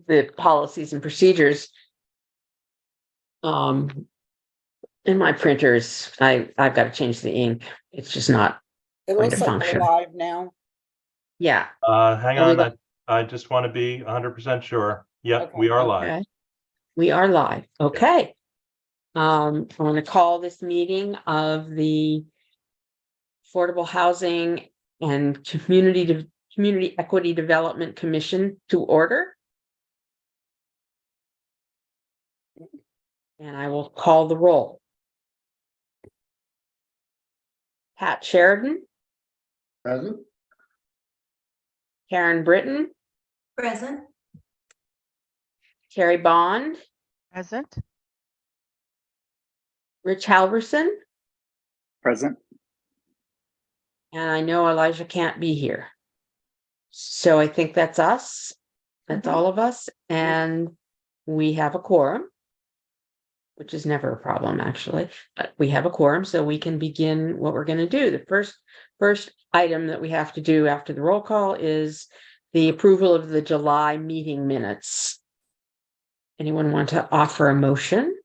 the policies and procedures. In my printers, I've got to change the ink. It's just not It going looks to like we're function. live now. Yeah. Hang Are we on, I just want to be 100% sure. Yep, Okay. we are live. Okay. We are live. Okay. I'm going to call this meeting of the Affordable Housing and Community Equity Development Commission to order. And I will call the roll. Pat Sheridan, Present. Karen Britton, Present. Carrie Bond, Present. Rich Halverson, Present. and I know Elijah can't be here. So I think that's us. That's all of us. And we have a quorum, which is never a problem, actually. But we have a quorum, so we can begin what we're going to do. The first item that we have to do after the roll call is the approval of the July meeting minutes. Anyone want to offer a motion?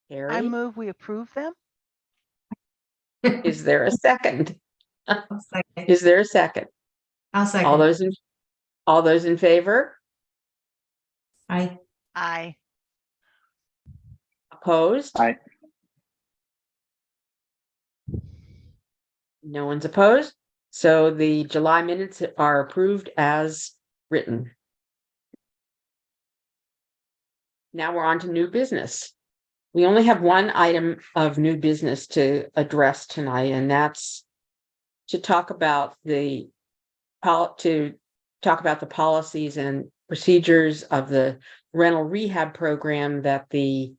I Carrie, move we approve them. is there a second? I'll second. Is there a second? I'll second. All those in favor? Aye. Aye. Opposed? Aye. No one's opposed. So the July minutes are approved as written. Now we're on to new business. We only have one item of new business to address tonight, and that's to talk about the policies and procedures of the rental rehab program that the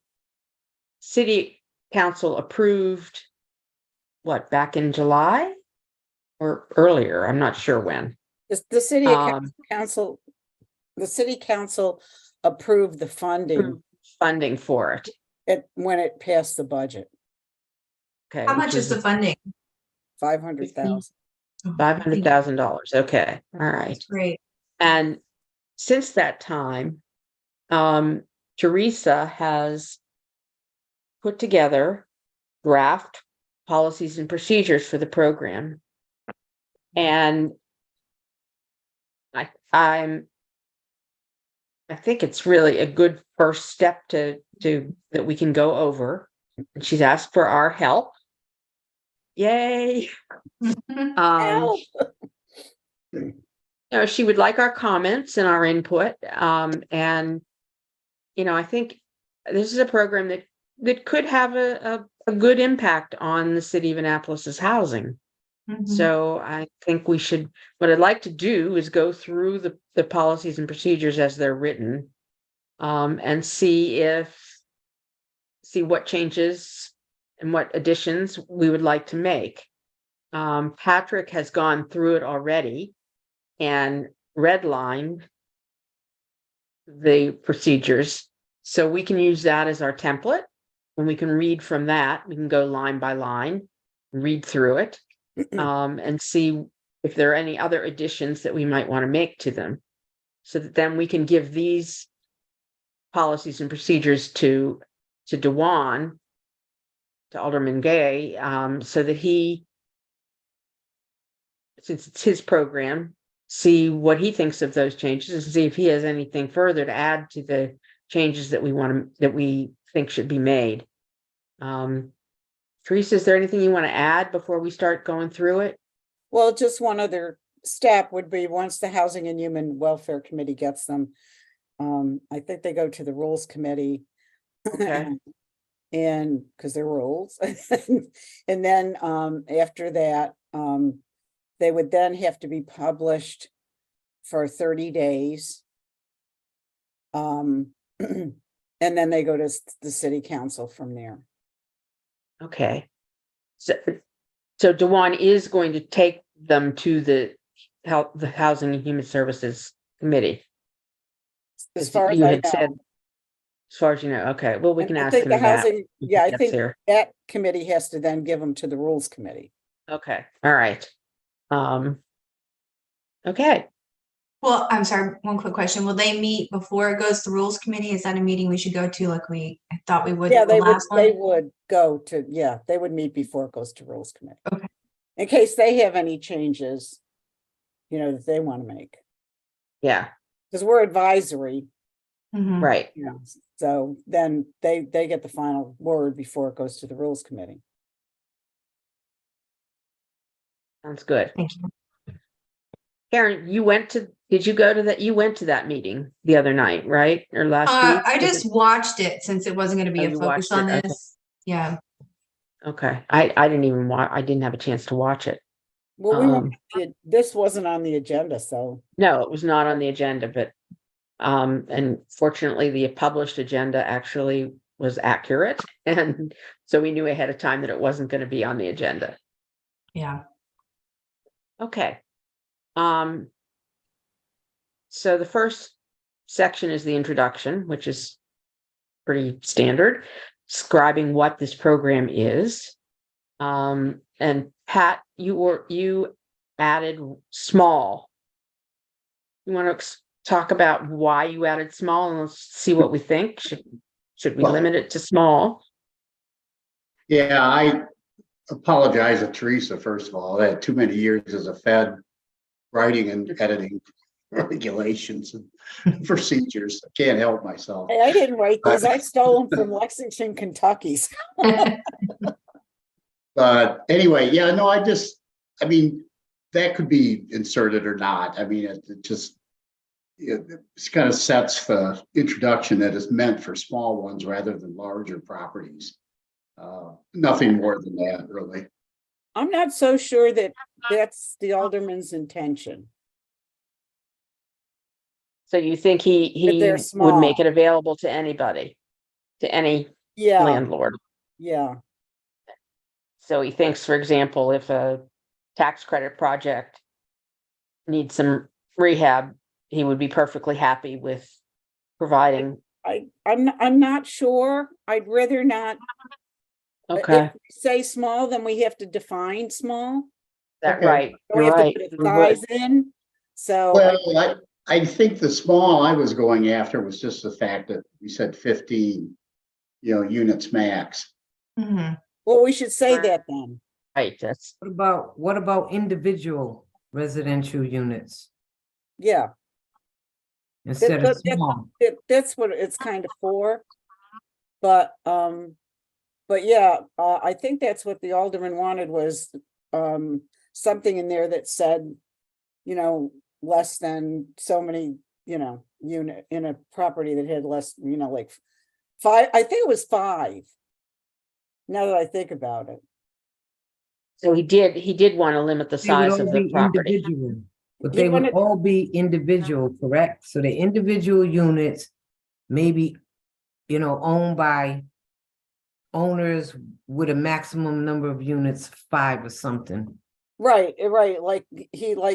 city council approved, back in July or earlier? I'm not sure when. The city Um, council, the city council approved the funding Funding for it. when it passed the budget, Okay. How much is the funding? 500,000. $500,000. Okay. All right. Great. And since that time, Teresa has put together draft policies and procedures for the program. And I think it's really a good first step to that we can go over. And she's asked for our help. Yay. Help. She would like our comments and our input. And I think this is a program that could have a good impact on the city of Annapolis's housing. So I think what I'd like to do is go through the policies and procedures as they're written, and see what changes and what additions we would like to make. Patrick has gone through it already and redlined the procedures. So we can use that as our template, and we can read from that. We can go line by line, read through it, and see if there are any other additions that we might want to make to them, so that then we can give these policies and procedures to Dewan, to Alderman Gay, so that since it's his program, see what he thinks of those changes and see if he has anything further to add to the changes that we think should be made. Teresa, is there anything you want to add before we start going through it? Well, just one other step would be, once the Housing and Human Welfare Committee gets them, I think they go to the Rules Committee. Okay. And because they're rules. And then after that, they would then have to be published for 30 days. And then they go to the city council from there. Okay. So Dewan is going to take them to the Housing and Human Services Committee. As far as you I had know. said, as far as you know. Okay. Well, we can I ask think him the that. housing, yeah, I Gets think there. that committee has to then give them to the Rules Committee. Okay. All right. Okay, Well, I'm sorry, one quick question. Will they meet before it goes to rules committee? Is that a meeting we should go to like I thought we would Yeah, for the last they one? would go to, yeah, they would meet before it goes to rules committee. Okay. In case they have any changes, that they want to make, yeah, because we're advisory, Mhm. right. so then they get the final word before it goes to the rules committee. Sounds good. Thank you. Karen, did you go to that? You went to that meeting the other night, right? Or last week? I Was just it- watched it since it wasn't going to be Oh, a you focus watched on it, okay. this. Yeah. Okay, I didn't even I didn't have a chance to watch it. Well, this wasn't on the agenda, so, No, it was not on the agenda, but, and fortunately, the published agenda actually was accurate. And so we knew ahead of time that it wasn't going to be on the agenda. Yeah. Okay. So the first section is the introduction, which is pretty standard, describing what this program is. And Pat, you added small. You want to talk about why you added small, and let's see what we think. Should we Well- limit it to small? Yeah, I apologize to Teresa, first of all. I had too many years as a Fed writing and editing regulations and procedures. I can't help myself. hey, I didn't write these, I stole them from Lexington, Kentucky. But anyway, yeah, no, I mean, that could be inserted or not. I mean, it just, it kind of sets the introduction that is meant for small ones rather than larger properties. Nothing more than that, really. I'm not so sure that that's the alderman's intention. So you think he they're would make small. it available to anybody, to any Yeah, landlord? yeah, So he thinks, for example, if a tax credit project needs some rehab, he would be perfectly happy with providing. I'm not sure. I'd rather not. Okay, If we say small, then we have to define small. that okay. right, We you're have to right. put a we would. size in, so. Well, I think the small I was going after was just the fact that we said 15, units max. Mhm. Well, we should say that then. Right, that's, What about individual residential units Yeah, instead but of small? that's what it's kind of for. But yeah, I think that's what the alderman wanted was, something in there that said, less than so many, unit in a property that had less, like 5, I think it was 5. Now that I think about it. so he did want to limit the They would size all of the be property. individual, but He they would wanted- all be individual, correct? So the individual units maybe, owned by owners with a maximum number of units, 5 or something. Right, like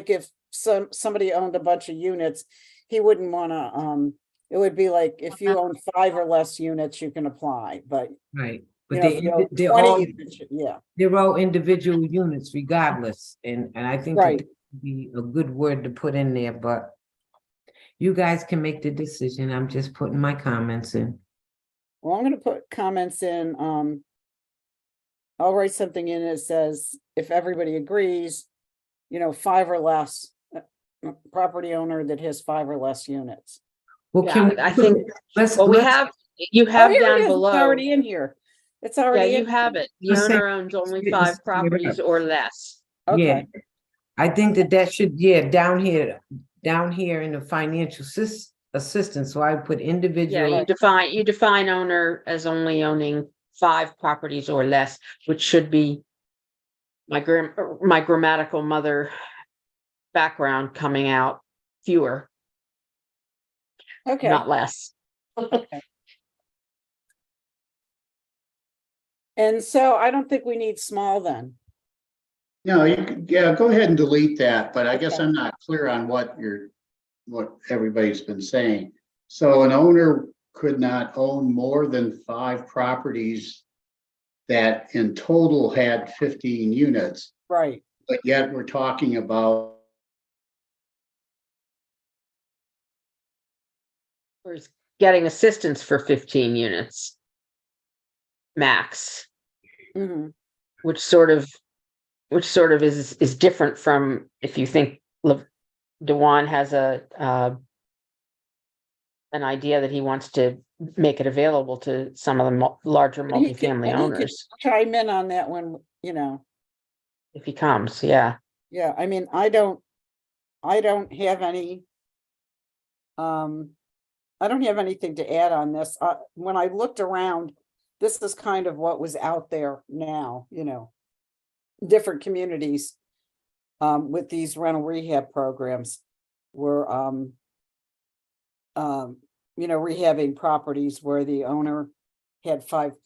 if somebody owned a bunch of units, he wouldn't wanna, it would be like, if you own 5 or less units, you can apply, but. Right. You But know, if you own they're 20 all, units, yeah, they're all individual units regardless, and I think that Right. that would be a good word to put in there, but you guys can make the decision. I'm just putting my comments in. well, I'm gonna put comments in, I'll write something in that says, if everybody agrees, 5 or less, property owner that has 5 or less units. Well, Yeah, can we I think, let's well, let's- you Oh, have here it down is, it's below. already in here. It's Yeah, already you in. have it. The Let's say owner owns only it's 5 cleared properties up. or less. Okay, Yeah, I think that should, down here in the financial assistance, so I put Yeah, individual. you define owner as only owning 5 properties or less, which should be my grammatical mother background coming out, fewer, okay. not less. And so I don't think we need small then. No, yeah, go ahead and delete that, but I guess Okay. I'm not clear on what everybody's been saying. So an owner could not own more than 5 properties that in total had 15 units, Right, but yet we're talking about, Or is getting assistance for 15 units. Max, Mhm. which sort of is different from if you think Dewan has an idea that he wants to make it available to some of the larger And he can- multifamily and he can owners, Chime in on that one, you know. if he comes, yeah. Yeah, I mean, I don't have any. I don't have anything to add on this. When I looked around, this is kind of what was out there now, you know. Different communities, with these rental rehab programs were, you know, rehabbing properties where the owner had five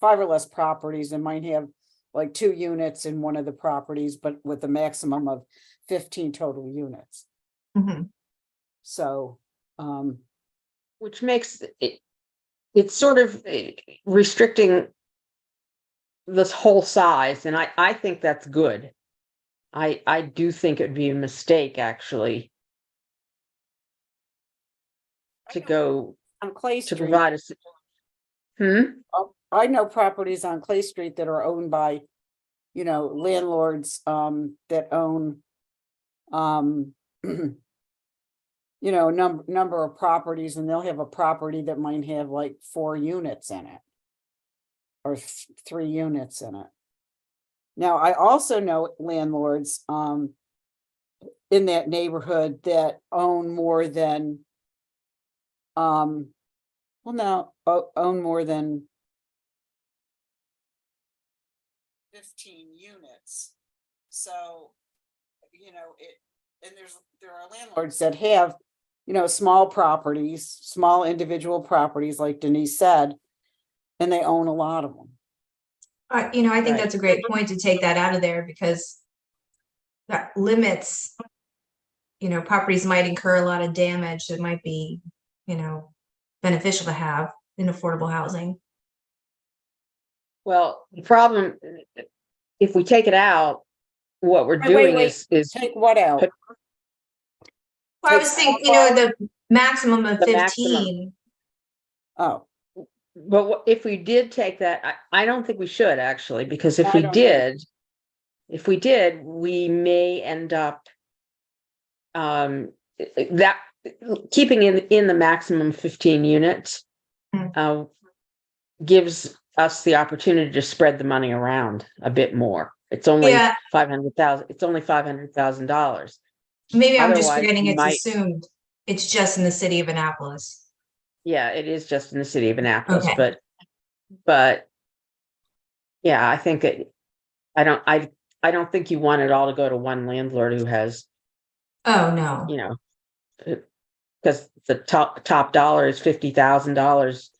or less properties and might have like 2 units in one of the properties, but with a maximum of 15 total units. Mhm. So, Which makes it's sort of restricting this whole size, and I think that's good. I do think it'd be a mistake, actually, to go on Clay to Street, provide us. I know properties on Clay Street that are owned by, you know, landlords, that own, you know, number of properties, and they'll have a property that might have like 4 units in it. Or 3 units in it. Now, I also know landlords, in that neighborhood that own more than, own more than 15 units. So, you know, there are landlords that have, you know, small properties, small individual properties, like Denise said, and they own a lot of them. You know, I think Right. that's a great point to take that out of there because that limits, you know, properties might incur a lot of damage that might be, you know, beneficial to have in affordable housing. Well, the problem, if we take it out, what we're Wait, doing wait. is Take what out? But- Well, I was thinking, you know, the maximum of The maximum. 15. Oh, but if we did take that, I don't think we should, actually, because I if we don't either. did, we may end up that keeping in the maximum 15 units gives us the opportunity to spread the money around a bit more. It's only Yeah. $500,000. It's only $500,000. Maybe I'm just Otherwise, forgetting you it's might- assumed it's just in the city of Annapolis. Yeah, it is just in the city of Annapolis, Okay. but yeah, I think I don't think you want it all to go to one landlord who has, Oh, no. you know, because the top dollar is $50,000.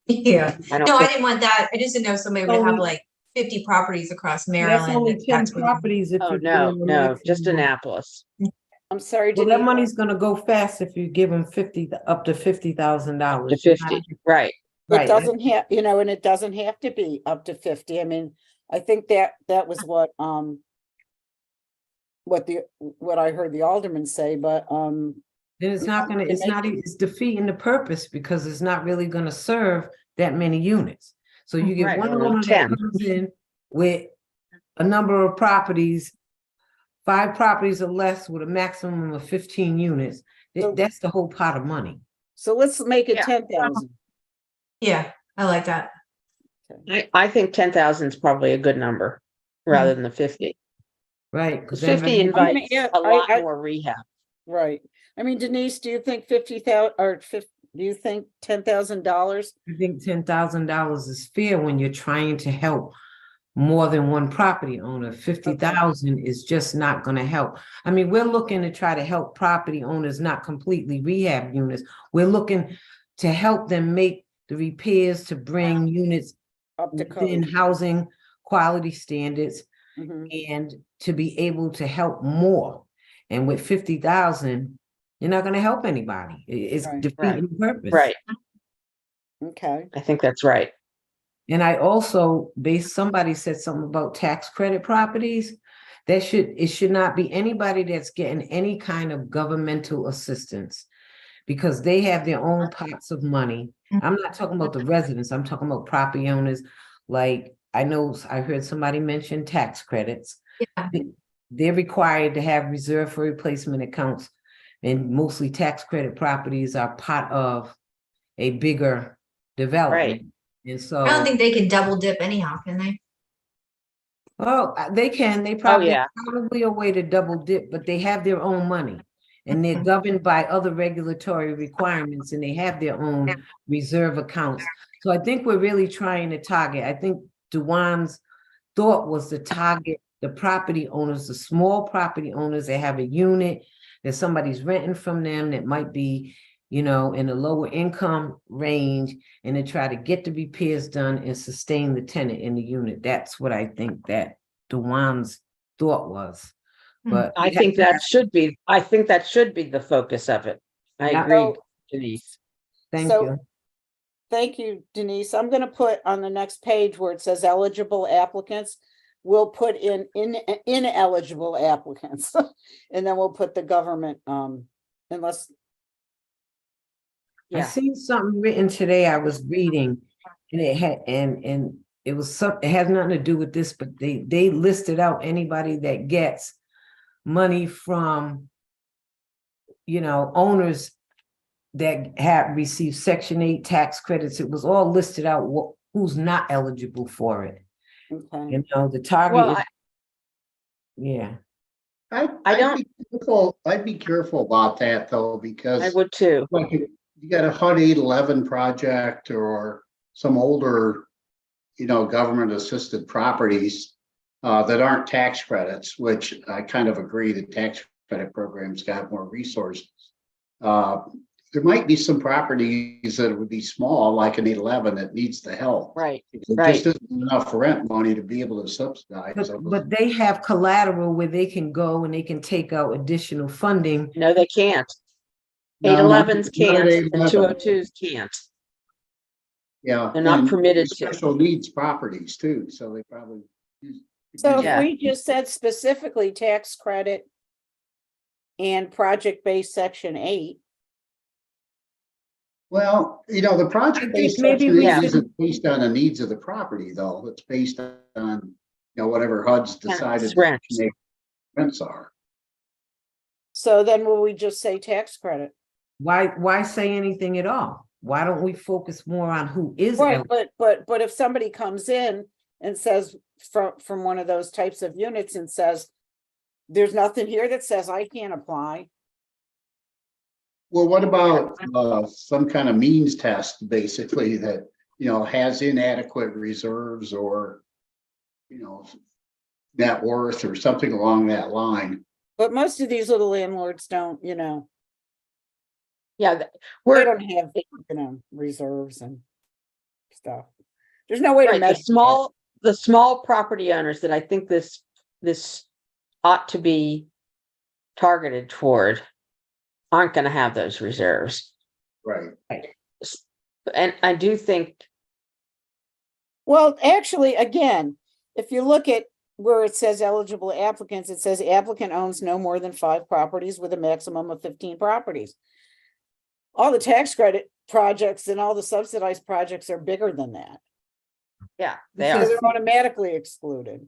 Yeah. I don't No, I think, didn't want that. I just didn't know somebody would have Only- like 50 properties across That's Maryland. only and 10 that's what- properties if oh, you're no, doing the no, just maximum. Annapolis. I'm sorry, Well, that Denise. money's gonna go fast if you give them up to $50,000. To 50, right. It Right. doesn't have, you know, and it doesn't have to be up to 50. I mean, I think that was what I heard the alderman say, but, Then it's Yeah, not gonna, you it's make not, it's defeating the purpose because it's not really gonna serve that many units. So you get Right, one only owner 10. that comes in with a number of properties, 5 properties or less with a maximum of 15 units. So- That's the whole pot of money. so let's make it Yeah. 10,000. Yeah, I like that. I think 10,000 is probably a good number rather than the 50. Right? Because then 50 invites yeah, a lot I- more rehab. Right. I mean, Denise, do you think 50,000 or do you think $10,000? I think $10,000 is fair when you're trying to help more than one property owner. 50,000 is just not gonna help. I mean, we're looking to try to help property owners, not completely rehab units. We're looking to help them make the repairs to bring units Up to within code. housing quality standards Mhm. and to be able to help more. And with 50,000, you're not gonna help anybody. It's Right, defeating the purpose. Right, Okay. I think that's right. And I also somebody said something about tax credit properties. it should not be anybody that's getting any kind of governmental assistance. Because they have their own pots of money. I'm not talking about the residents, I'm talking about property owners. Like, I know, I heard somebody mention tax credits. Yeah. They're required to have reserve for replacement accounts. And mostly tax credit properties are part of a bigger development. And so. I don't think they can double dip anyhow, can they? Oh, they can, they yeah. probably a way to double dip, but they have their own money. And they're governed by other regulatory requirements, and they have their own reserve accounts. So I think we're really trying to target, I think Dewan's thought was to target the property owners, the small property owners that have a unit, that somebody's renting from them that might be, in a lower income range, and to try to get the repairs done and sustain the tenant in the unit. That's what I think that Dewan's thought was. But I think that should be the focus of it. I Yeah. agree, So- Denise. thank So- you. Thank you, Denise. I'm gonna put on the next page where it says eligible applicants, we'll put in ineligible applicants. And then we'll put the government, unless, I Yeah. seen something written today, I was reading, and it had, and it was it has nothing to do with this, but they listed out anybody that gets money from, owners that have received Section 8 tax credits. It was all listed out who's not eligible for it. okay, The target Well, is, yeah. I'd be careful about that though, I because would too. like if you got a HUD 811 project or some older, government assisted properties that aren't tax credits, which I kind of agree that tax credit programs got more resources. There might be some properties that would be small, like an 811 that needs the help. Right. There Right. just isn't enough rent money to be able to subsidize. But they have collateral where they can go and they can take out additional funding. No, they can't. No, not- 811s not at can't and 811. 202s can't. Yeah. They're not and permitted to. Special needs properties too, so they probably. so if Yeah. we just said specifically tax credit and project-based Section 8, Well, the project-based maybe section we should- isn't based on the needs of the property, though. It's based on, whatever HUD's decided rent. to make rents are. so then will we just say tax credit? Why say anything at all? Why don't we focus more on who is Right, eligible? but if somebody comes in and says from one of those types of units and says, there's nothing here that says I can't apply. Well, what about some kind of means test, basically, that, has inadequate reserves or, net worth or something along that line? But most of these little landlords don't, Yeah, they we're, don't have, reserves and stuff. There's no way to right, measure. the small property owners that I think this ought to be targeted toward aren't gonna have those reserves. Right. And I do think, Well, actually, again, if you look at where it says eligible applicants, it says applicant owns no more than 5 properties with a maximum of 15 properties. All the tax credit projects and all the subsidized projects are bigger than that. yeah, they So are, they're automatically excluded.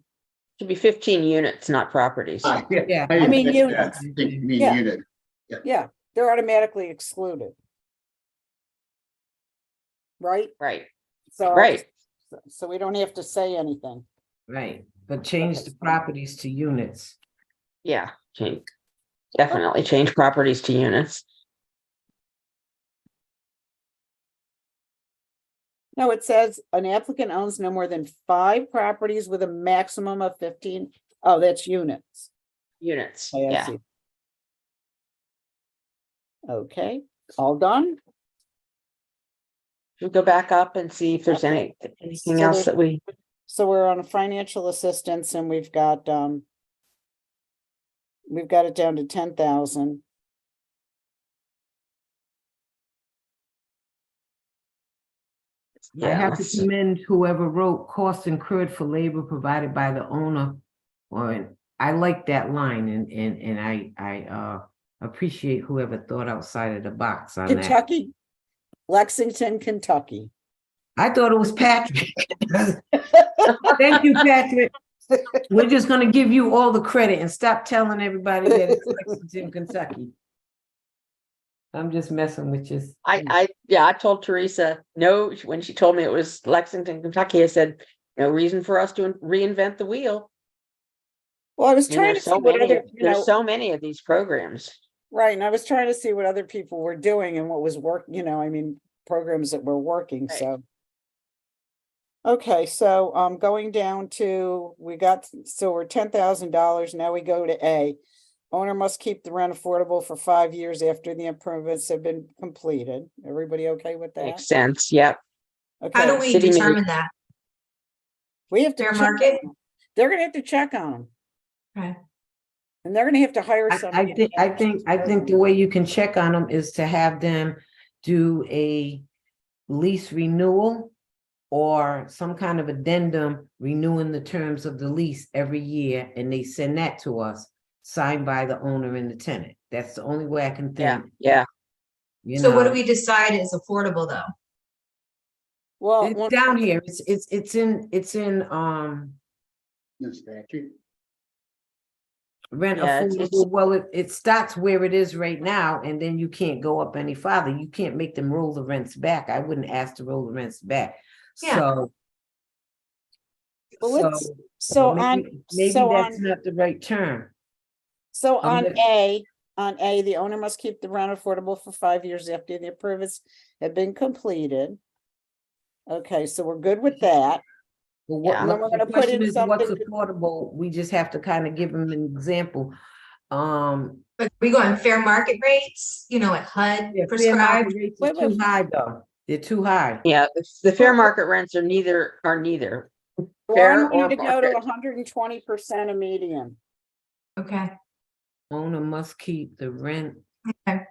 should be 15 units, not properties. Yeah. I mean, think units. that. I think you mean Yeah. unit. Yeah, they're automatically excluded. Right? Right, So. right. So we don't have to say anything. Right, but change the properties to units. Yeah, definitely change properties to units. No, it says an applicant owns no more than 5 properties with a maximum of 15. Oh, that's units. Units, I yeah. see. Okay, all done? We'll go back up and see if there's anything So else that we, So we're on financial assistance and we've got it down to 10,000. I yeah, have to let's- commend whoever wrote costs incurred for labor provided by the owner. Or I like that line and I appreciate whoever thought outside of the box on that. Kentucky, Lexington, Kentucky. I thought it was Patrick. Thank you, Patrick. We're just gonna give you all the credit and stop telling everybody that it's Lexington, Kentucky. I'm just messing with you. Yeah, I told Teresa, no, when she told me it was Lexington, Kentucky, I said, no reason for us to reinvent the wheel. Well, I was And trying to there's see so what many, other, you know, there's so many of these programs. right, and I was trying to see what other people were doing and what was I mean, programs that were working, Right. so. Okay, so going down to, we're $10,000, now we go to A. Owner must keep the rent affordable for 5 years after the improvements have been completed. Everybody okay with that? Makes sense, yep. How do Okay, we city may- determine that? we have to Fair check market? on them. They're gonna have to check on them, Okay. and they're gonna have to hire I somebody. think the way you can check on them is to have them do a lease renewal or some kind of addendum renewing the terms of the lease every year, and they send that to us, signed by the owner and the tenant. That's the only way I can Yeah, think. yeah. You So what do know. we decide is affordable though? Well, It's down here. It's in The statute. rent Yeah, affordable. Well, it starts where it is right now, and then you can't go up any farther. You can't make them roll the rents back. I wouldn't ask to roll the rents back. Yeah. So. Well, let's- so so maybe, on, maybe so that's on, not the right term. so I'm on gonna- A, the owner must keep the rent affordable for 5 years after the improvements have been completed. Okay, so we're good with that. Well, what, And then we're the gonna put question in is what's something- affordable? We just have to kind of give them an example. But we go on fair market rates, you know, what HUD Yeah, fair market prescribed. rates Wait, are too wait. high though. They're too high. Yeah, the fair Well, market rents are neither. Well, I Fair want you or to go to market. 120% of median. Okay. Owner must keep the rent. Okay.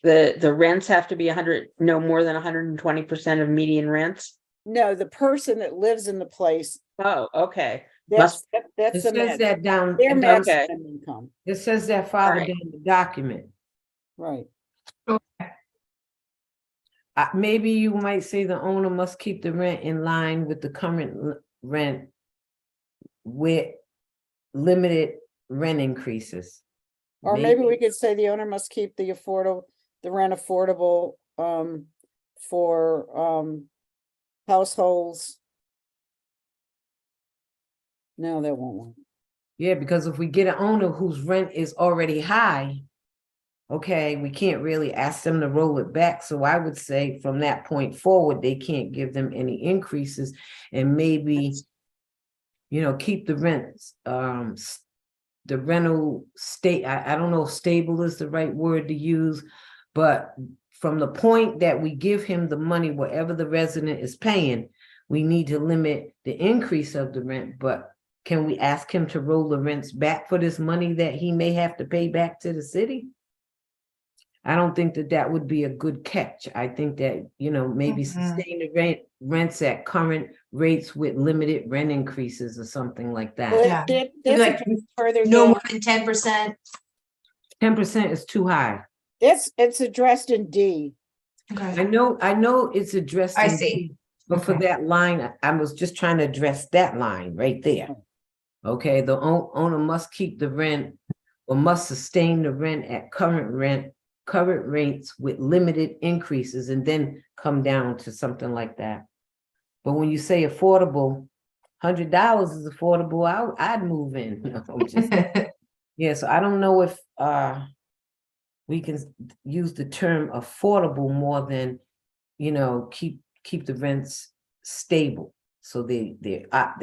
The rents have to be 100, no more than 120% of median rents. No, the person that lives in the place, Oh, okay. that's It the says max, that down. their down- maximum income, It says that farther Alright. down the document. right? Maybe you might say the owner must keep the rent in line with the current rent with limited rent increases. Or maybe we could say the owner must keep the rent affordable, for, households. No, that won't work. Yeah, because if we get an owner whose rent is already high, okay, we can't really ask them to roll it back. So I would say from that point forward, they can't give them any increases and maybe, you know, keep the rents, the rental state. I don't know if stable is the right word to use, but from the point that we give him the money, whatever the resident is paying, we need to limit the increase of the rent, but can we ask him to roll the rents back for this money that he may have to pay back to the city? I don't think that that would be a good catch. I think that, you know, maybe Mhm. sustain the rents at current rates with limited rent increases or something like Well, that. Yeah. that's Like, addressed further No down. more than 10%. 10% is too high. It's addressed in D. Okay. I know it's addressed. I in see. D, but for Okay. that line, I was just trying to address that line right there. Okay, the owner must keep the rent or must sustain the rent at current rates with limited increases and then come down to something like that. But when you say affordable, $100 is affordable, I'd move in. No, I'm just, yeah, so I don't know if we can use the term affordable more than, you know, keep the rents stable. So they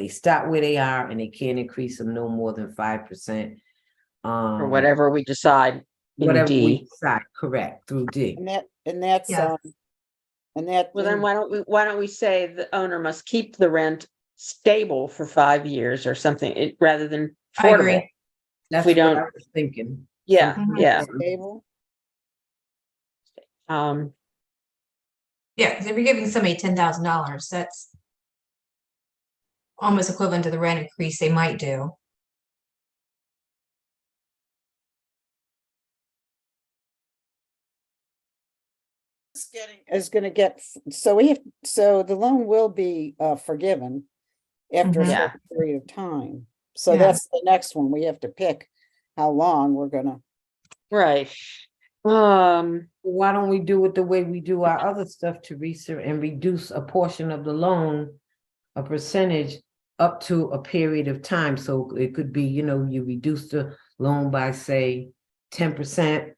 start where they are and they can't increase them no more than 5%. Or whatever we decide in Whatever we D. decide, correct, through D. And that's, Yes. and that. Well, then why don't we say the owner must keep the rent stable for 5 years or something, rather than I agree. affordable. That's we what I don't- was thinking. Yeah, Something Mhm. yeah. Stable? Um, Yeah, because if you're giving somebody $10,000, that's almost equivalent to the rent increase they might do. Is gonna get, so we have, so the loan will be forgiven after a Mhm. Yeah. certain period of time. So Yeah. that's the next one. We have to pick how long we're gonna. Right. Why don't we do it the way we do our other stuff, Teresa, and reduce a portion of the loan, a percentage up to a period of time? So it could be, you know, you reduce the loan by, say, 10%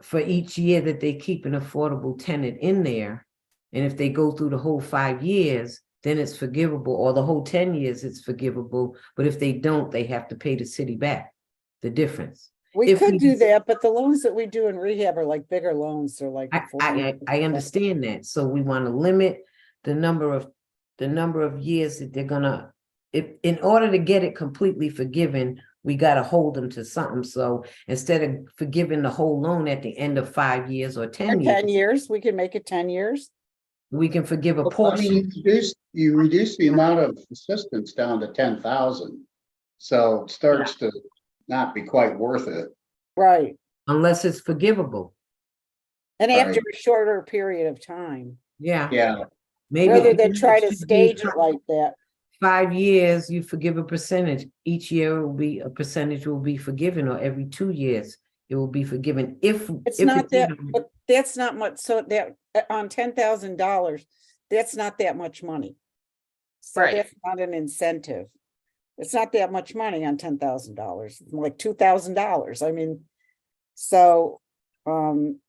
for each year that they keep an affordable tenant in there. And if they go through the whole 5 years, then it's forgivable, or the whole 10 years, it's forgivable. But if they don't, they have to pay the city back the difference. We If could we do just- that, but the loans that we do in rehab are like bigger loans. They're like. I understand that, so we want to limit the number of years that they're gonna, if, in order to get it completely forgiven, we gotta hold them to something, so instead of forgiving the whole loan at the end of 5 years or Or 10 years, 10 years, we can make it 10 years. we can forgive a Well, I portion. mean, you reduce the amount of assistance down to 10,000. So it starts to not be quite worth it. Right. Unless it's forgivable, And after Right. a shorter period of time, yeah. Yeah, Maybe rather even than if try it to should be stage it like that. 5 years, you forgive a percentage. Each year will be, a percentage will be forgiven, or every 2 years, it will be forgiven if. It's if not that, in- but that's not much, so that, on $10,000, that's not that much money. So Right. that's not an incentive. It's not that much money on $10,000, like $2,000. I mean, so,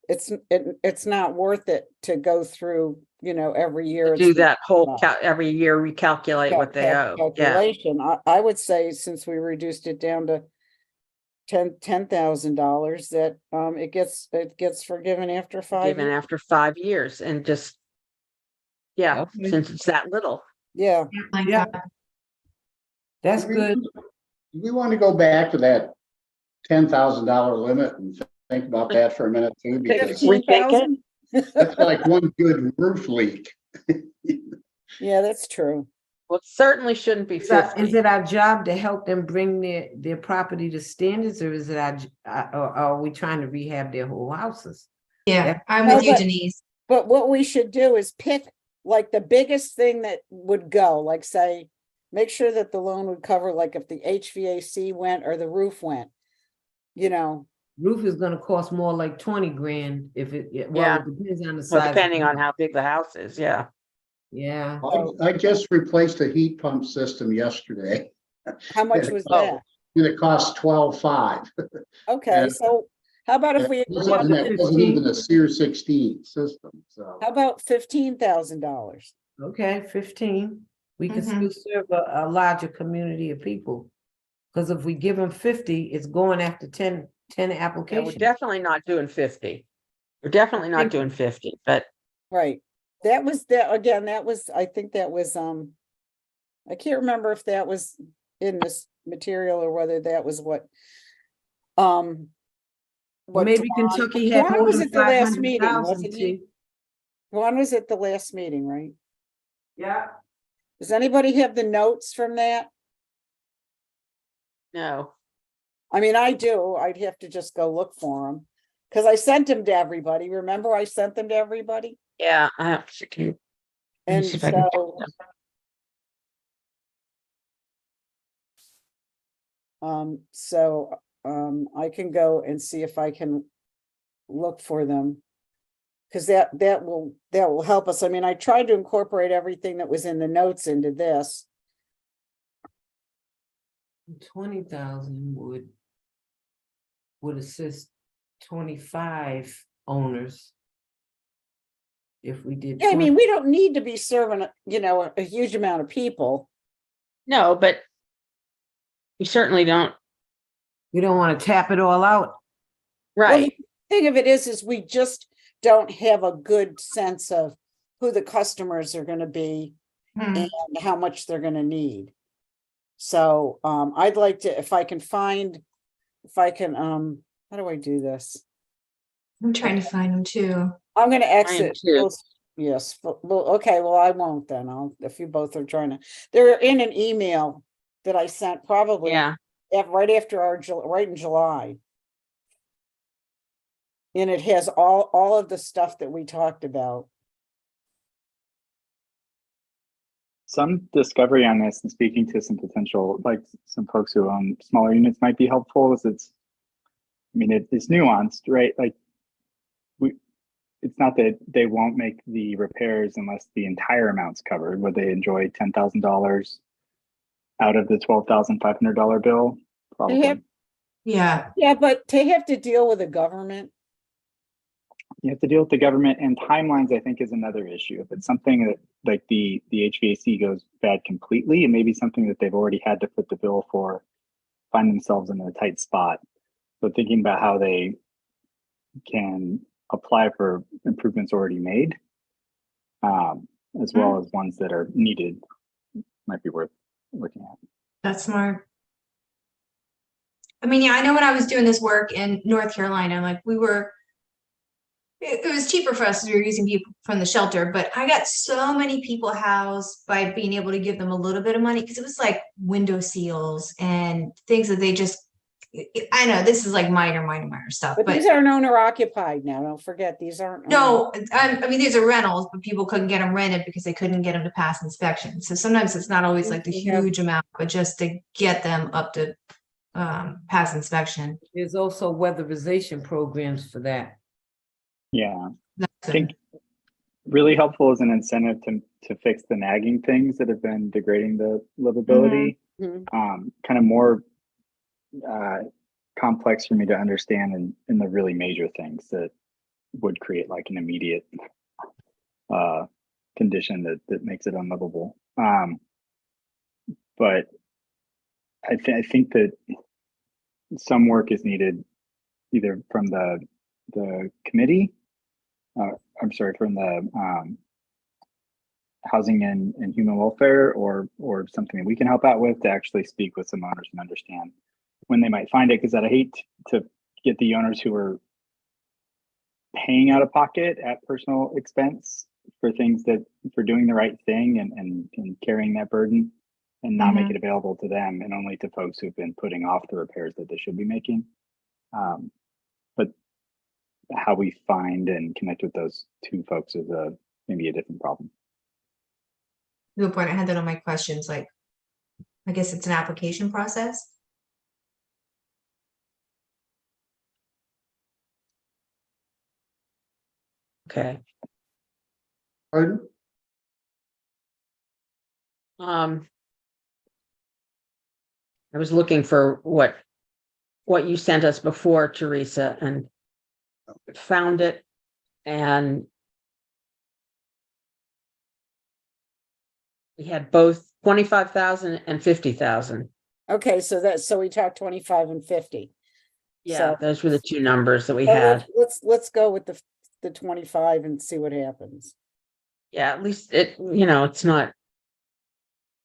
it's not worth it to go through, you know, every year. Do it's that whole, not. every year recalculate what they owe. Yeah, Calculation, I would say, since we reduced it down to $10,000, that, it gets forgiven after 5 even years. after 5 years and just. Yeah, Okay. since it's that little. Yeah, Like Yeah. that. That's good. Do we want to go back to that $10,000 limit and think about that for a minute too? Because Rethink it. 15,000? that's like one good roof leak. Yeah, that's true. Well, it certainly shouldn't be Is 50. it our job to help them bring their property to standards, or is it or are we trying to rehab their whole houses? Yeah, Yeah. I'm No, with you, but- Denise. But what we should do is pick like the biggest thing that would go, like say, make sure that the loan would cover, like if the HVAC went or the roof went, you know. Roof is gonna cost more like 20 grand if well, it depends on the size. Well, of depending the on house. how big the house is, yeah. Yeah, I just replaced a heat pump system yesterday How much was Oh. that? and it cost $12,500. Okay, Yeah. so how about if we, And that wasn't even a Series 16 system, so. how about $15,000? okay, 15. We can Mhm. still serve a larger community of people. Because if we give them 50, it's going after 10 Yeah, we're applications. definitely not doing 50. We're definitely not Thank you. doing 50, but Right, that was, that, again, that was, I think that was, I can't remember if that was in this material or whether that was what, what Maybe Dwan- Kentucky had Dwan more was than at the last 500,000 meeting, wasn't he? T. Dwan was at the last meeting, right? Yeah. Does anybody have the notes from that? no. I mean, I do. I'd have to just go look for them. Cause I sent them to everybody. Remember I sent them to everybody? Yeah, I have to. Let me And see if I can find so, I can go and see if I can look for them. Cause that will help us. I mean, I tried to incorporate everything that was in the notes into this. 20,000 would assist 25 owners. If we did. Yeah, I 20. mean, we don't need to be serving, you know, a huge amount of people. No, but you certainly don't, We don't want to tap it all out. Well, right? the thing of it is we just don't have a good sense of who the customers are gonna be Hmm. and how much they're gonna need. So, I'd like to, if I can, how do I do this? I'm trying to find them too. I'm gonna exit too. Yes, well, okay, well, I won't then. if you both are trying to, they're in an email that I sent probably Yeah, right after right in July. And it has all of the stuff that we talked about. Some discovery on this and speaking to some potential, like some folks who own smaller units might be helpful. It's nuanced, right? Like it's not that they won't make the repairs unless the entire amount's covered. Would they enjoy $10,000 out of the $12,500 bill? Probably. have- Yeah, Yeah, but to have to deal with the government, You have to deal with the government, and timelines, I think, is another issue. If it's something that like the HVAC goes bad completely, it may be something that they've already had to foot the bill for, find themselves in a tight spot. So thinking about how they can apply for improvements already made, as well as ones that are needed, might be worth looking at. that's smart. I mean, yeah, I know when I was doing this work in North Carolina, like it was cheaper for us because we were using people from the shelter, but I got so many people housed by being able to give them a little bit of money because it was like window seals and things that they just, I know this is like minor stuff, but but these aren't owner occupied now. Don't forget, these aren't. no, I mean, these are rentals, but people couldn't get them rented because they couldn't get them to pass inspection. So sometimes it's not always like the Yeah. huge amount, but just to get them up to pass inspection. There's also weatherization programs for that. Yeah, That's I think really helpful as an incentive to fix the nagging things that have been degrading the livability. Mhm. Kind of more complex for me to understand in the really major things that would create like an immediate condition that makes it unlivable. But I think that some work is needed either from the committee, I'm sorry, from the Housing and Human Welfare, or something that we can help out with to actually speak with some owners and understand when they might find it. Because I hate to get the owners who are paying out of pocket at personal expense for things for doing the right thing and carrying that burden, and not make it available to them and only to folks who've been putting off the repairs that they should be making. But how we find and connect with those two folks is maybe a different problem. Good point. I had that on my questions, like, I guess it's an application process. okay. Pardon? I was looking for what you sent us before, Teresa, and found it, and we had both 25,000 and 50,000. Okay, so we talked 25 and 50. Yeah, So- those were the two numbers that we So had. let's go with the 25 and see what happens. Yeah, at least it's not.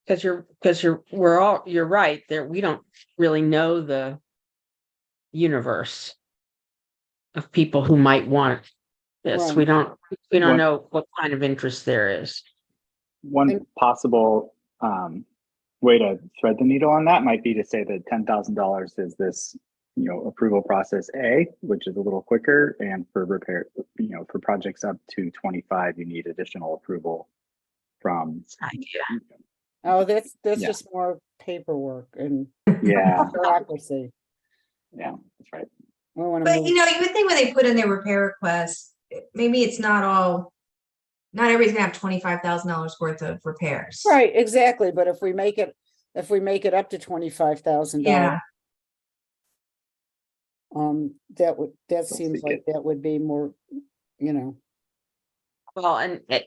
Because you're right there. We don't really know the universe of people who might want this. Right. We don't One- know what kind of interest there is. One possible way to thread the needle on that might be to say that $10,000 is this, approval process A, which is a little quicker, and for repair, for projects up to 25, you need additional approval from. Idea. Oh, that's Yeah. just more paperwork and Yeah, bureaucracy. yeah, that's right. We wanna But move- you would think when they put in their repair request, maybe it's not everybody's gonna have $25,000 worth of repairs. Right, exactly, but if we make it up to $25,000. Yeah, That So seems seek like that would be more, Well, and it that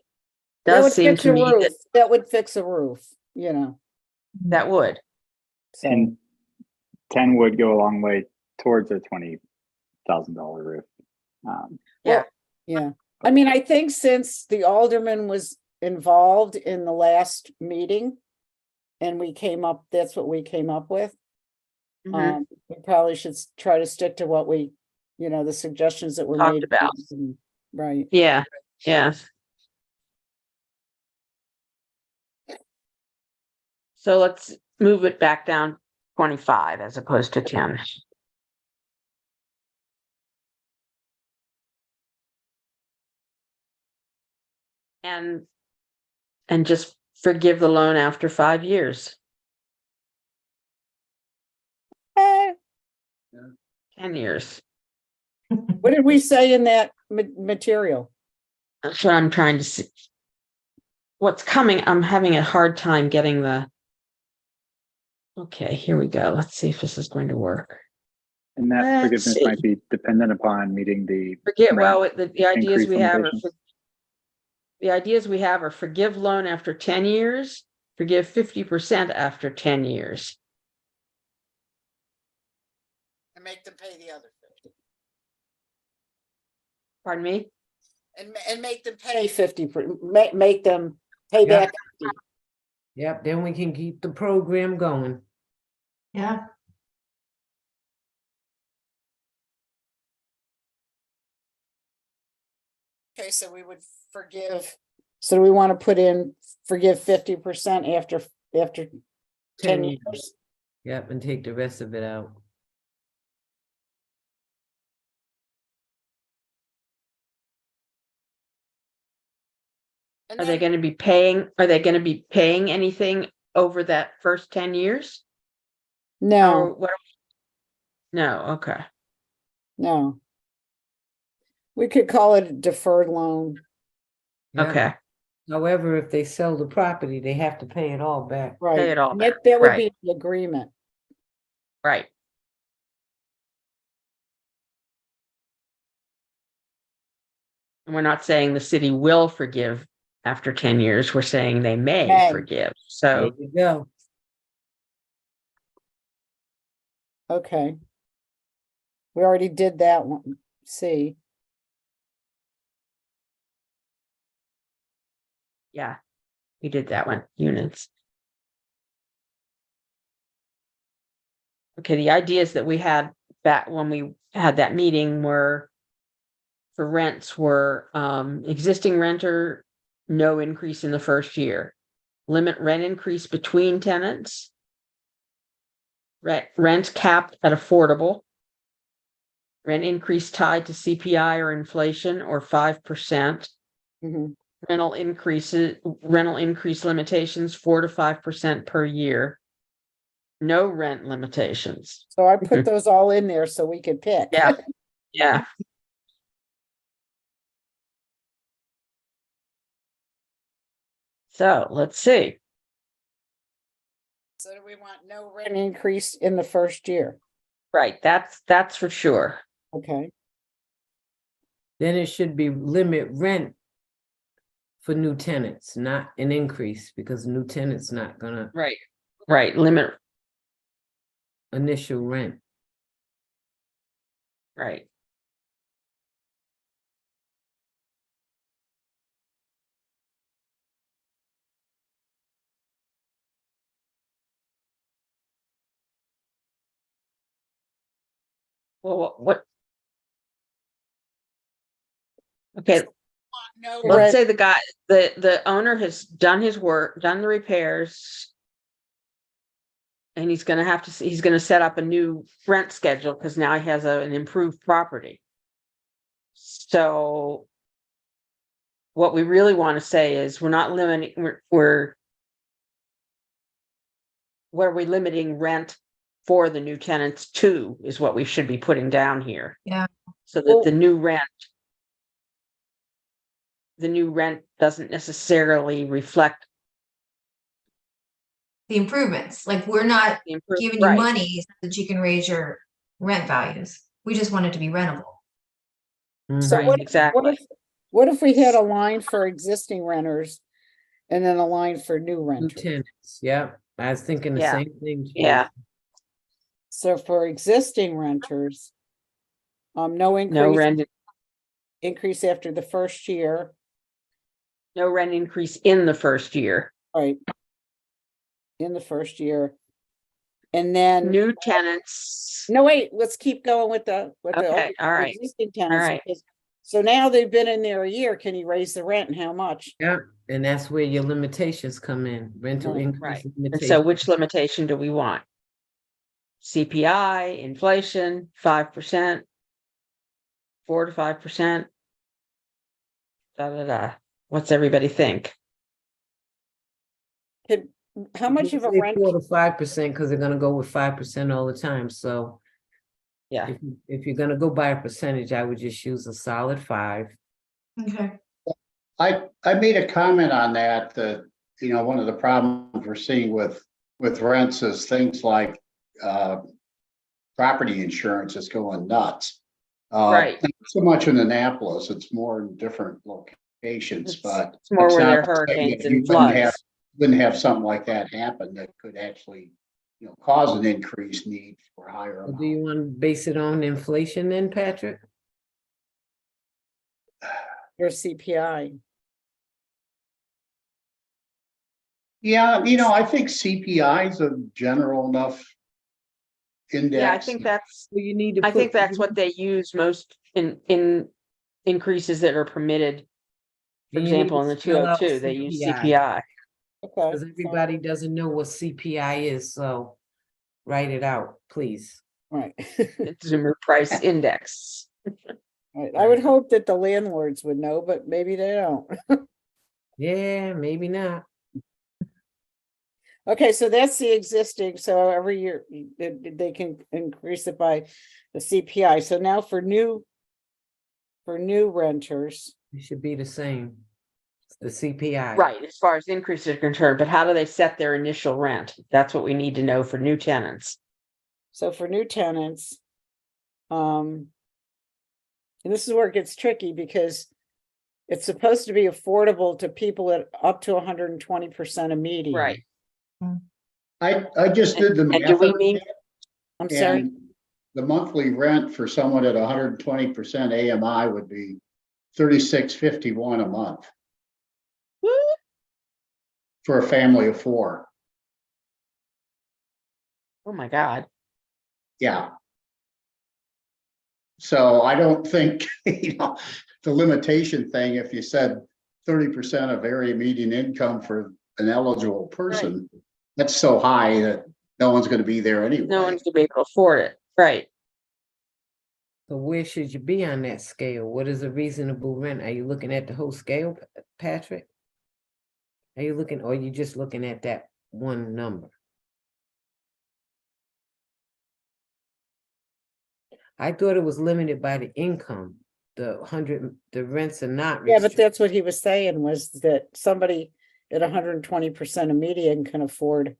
does would seem fix to a me roof, that that would fix a roof, that would. so, And 10 would go a long way towards a $20,000 roof. yeah. I mean, I think since the alderman was involved in the last meeting and that's what we came up with. Mhm. We probably should try to stick to what the suggestions that were Talked made. about. Right, Yeah, So let's move it back down 25 as opposed to 10. And just forgive the loan after 5 years, Eh, 10 years. what did we say in that material? That's what I'm trying to see. What's coming, I'm having a hard time getting the. Okay, here we go. Let's see if this is going to work. And that Let's forgiveness see. might be dependent upon meeting the Forget, rent well, the ideas increase we have are, limitations. the ideas we have are forgive loan after 10 years, forgive 50% after 10 years. And make them pay the other 50. Pardon me? And make them pay 50, make them pay Yeah. back. Yep, then we can keep the program going. Yeah, Okay, so we would forgive. So we want to put in forgive 50% after 10 10 years. Yep, and take the rest of it out. And Are they then, going to be paying anything over that first 10 years? Or no, what? No, okay. no. We could call it a deferred loan. Yep. Okay. However, if they sell the property, they have to pay it all back. Right. it all And back, that would right. be the agreement. Right. And we're not saying the city will forgive after 10 years. We're saying they may May. forgive. There So, you go. Okay. We already did that one. See, yeah, we did that one, units. Okay, the ideas that we had back when we had that meeting were for rents were existing renter, no increase in the first year. Limit rent increase between tenants. Rent capped at affordable. Rent increase tied to CPI or inflation or 5%. mhm. Rental increase limitations 4 to 5% per year. No rent limitations. So I put those all in there so we could pick. Yeah. Yeah. So let's see. So do we want no rent increase in the first year? Right, that's for sure. Okay, Then it should be limit rent for new tenants, not an increase, because new tenants not gonna Right, limit, initial rent. right. Well, what? Okay, no let's rent, say the owner has done his work, done the repairs. And he's gonna set up a new rent schedule because now he has an improved property. So. What we really want to say is we're not limiting, we're. What are we limiting rent for the new tenants to is what we should be putting down here. Yeah. So that Well- the new rent doesn't necessarily reflect the improvements, like we're not the improvement. giving you Right, money so that you can raise your rent values. We just want it to be rentable. so right, what, exactly. what if we had a line for existing renters and then a line for new New renters? tenants, yep. I was thinking the Yeah. same thing. Yeah, So for existing renters, no no increase after the first year, rent increase in the first year. right? In the first year. And then, New tenants, no, wait, let's keep going with the Okay, all right, existing tenants. right. because- So now they've been in there a year. Can you raise the rent and how much? Yeah, and that's where your limitations come in, rental Right. increase. Right. And so limitation. which limitation do we want? CPI, inflation, 5%, 4 to 5%. Da, da, da. What's everybody think? How much of a Say rent? 4 to 5%, because they're gonna go with 5% all the time, so. Yeah. If you're gonna go by a percentage, I would just use a solid 5. Okay. I made a comment on that, one of the problems we're seeing with rents is things like, property insurance is going nuts. Right. Not so much in Annapolis, it's more in different locations, but. It's more that's where not there are to say hurricanes that you and wouldn't have- floods. Wouldn't have something like that happen that could actually, cause an increased need for higher Do you amount. want to base it on inflation then, Patrick? Or CPI? Yeah, I think CPI is a general enough index. Yeah, I think that's, Well, you need to. I think put- that's what they use most in increases that are permitted. For you need to example, in the spell out 202, they use CPI. CPI. Okay. Because everybody doesn't know what CPI is, so write it out, please. Right. Consumer Price Index. Right. I would hope that the landlords would know, but maybe they don't. Yeah, maybe not. Okay, so that's the existing, so every year they can increase it by the CPI. So now for new renters, It should be the same. The CPI. Right, as far as increases are concerned, but how do they set their initial rent? That's what we need to know for new tenants. so for new tenants, and this is where it gets tricky because it's supposed to be affordable to people at up to 120% of median. Right. I just did the And math. do we on mean, that, I'm sorry. and the monthly rent for someone at 120% AMI would be $36.51 a month for a family of 4. oh my God, Yeah. So I don't think, the limitation thing, if you said 30% of area median income for an eligible person, that's so high that no one's gonna be there anyway. no one's gonna be able to afford it, right? So where should you be on that scale? What is a reasonable rent? Are you looking at the whole scale, Patrick? Are you looking, or are you just looking at that one number? I thought it was limited by the income. The rents are not. Yeah, but restricted. that's what he was saying was that somebody at 120% of median can afford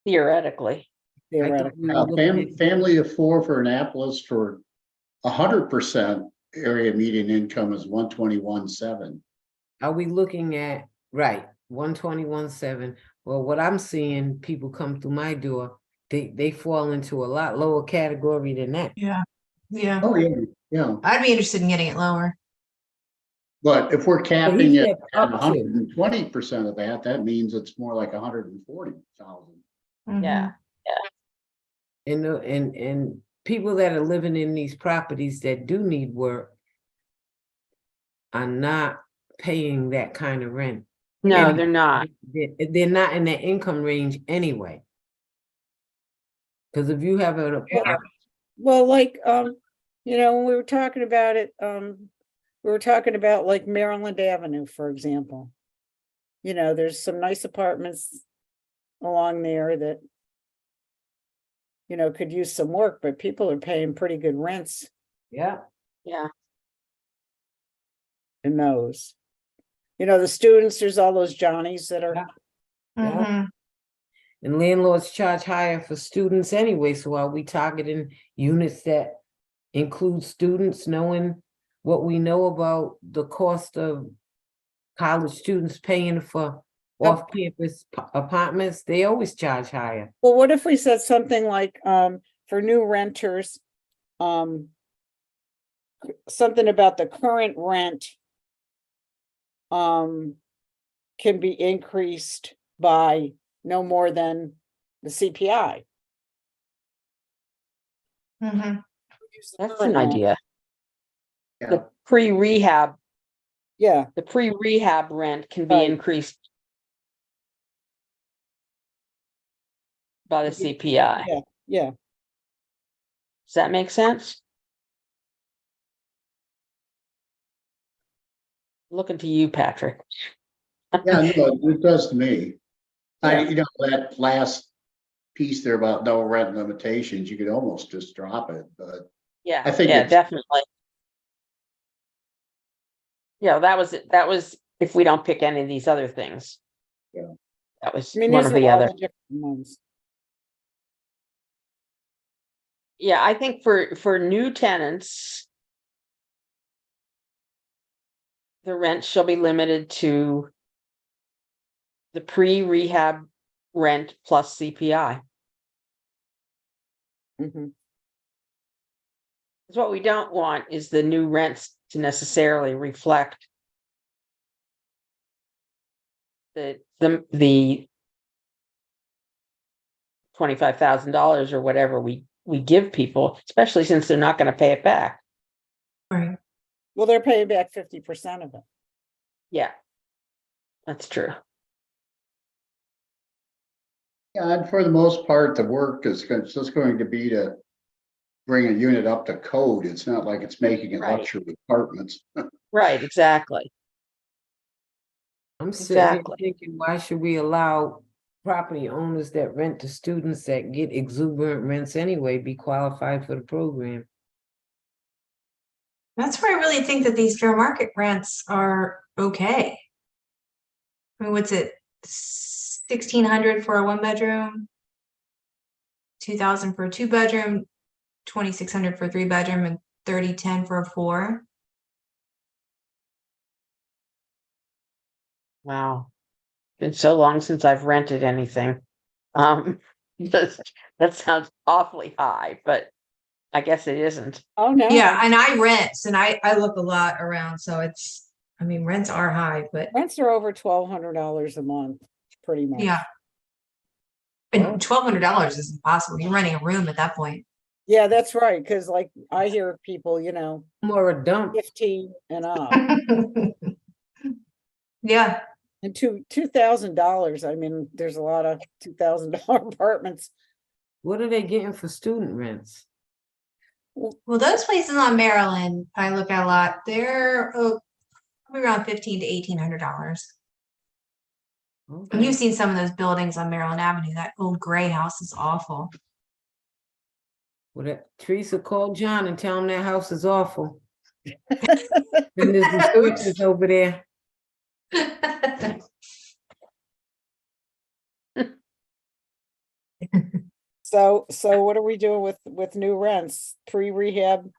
Theoretically, I thought theoretically. we were looking at- Family of 4 for Annapolis for 100% area median income is 121.7. Are we looking at, right, 121.7? Well, what I'm seeing, people come through my door, they fall into a lot lower category than that. Yeah. Yeah. Oh, yeah, yeah. I'd be interested in getting it lower. But if we're But capping he it said at up to. 120% of that, that means it's more like 140,000. Mhm. yeah, And people that are living in these properties that do need work are not paying that kind of rent. no, Anyway, they're not. They're not in their income range anyway. Because if you have a, Well, like, when we were talking about it, we were talking about like Maryland Avenue, for example. There's some nice apartments along there that, could use some work, but people are paying pretty good rents yeah, Yeah, in those. The students, there's all those Johnnies that are, Yeah. Yeah. Mhm. and landlords charge higher for students anyway, so are we targeting units that include students, knowing what we know about the cost of college students paying for off-campus apartments? They always charge higher. well, what if we said something like, for new renters, something about the current rent can be increased by no more than the CPI. Mhm. that's an idea. Yeah, the pre-rehab, Yeah, the pre-rehab rent can be Right. increased by the Mhm. CPI. yeah, yeah. Does that make sense? Looking to you, Patrick. yeah, no, it does to me. Yeah. You know, that last piece there about no rent limitations, you could almost just drop it, but Yeah, I think yeah, it's, definitely. Yeah, that was if we don't pick any of these other things. Yeah. That was I mean, one these of are the all other. the different ones. Yeah, I think for new tenants, the rent shall be limited to the pre-rehab rent plus CPI. Mhm. Because what we don't want is the new rents to necessarily reflect the $25,000 or whatever we give people, especially since they're not going to pay it back. Right. Well, they're paying back 50% of it. Yeah, that's true. yeah, and for the most part, the work is just going to be to bring a unit up to code. It's not like it's making it Right. luxury apartments. Right, exactly. I'm sitting here Exactly. thinking, why should we allow property owners that rent to students that get exuberant rents anyway be qualified for the program? That's where I really think that these fair market rents are okay. I mean, what's it, 1,600 for a 1-bedroom? 2,000 for a 2-bedroom, 2,600 for a 3-bedroom, and 3,010 for a 4. Wow. Been so long since I've rented anything. That sounds awfully high, but I guess it isn't. Oh, no. Yeah, and I rent, and I look a lot around, so it's, I mean, rents are high, but Rents are over $1,200 a month, pretty much. yeah. And $1,200 is impossible. You're renting a room at that point. Yeah, that's right, because like I hear people, More a dump. 15 and up. Yeah, And $2,000, I mean, there's a lot of $2,000 apartments. What are they getting for student rents? well, those places on Maryland, I look at a lot, they're probably around $1,500 to $1,800. And Okay. you've seen some of those buildings on Maryland Avenue, that old gray house is awful. Well, Teresa, call John and tell him that house is awful. And there's the switches over there. So what are we doing with new rents, pre-rehab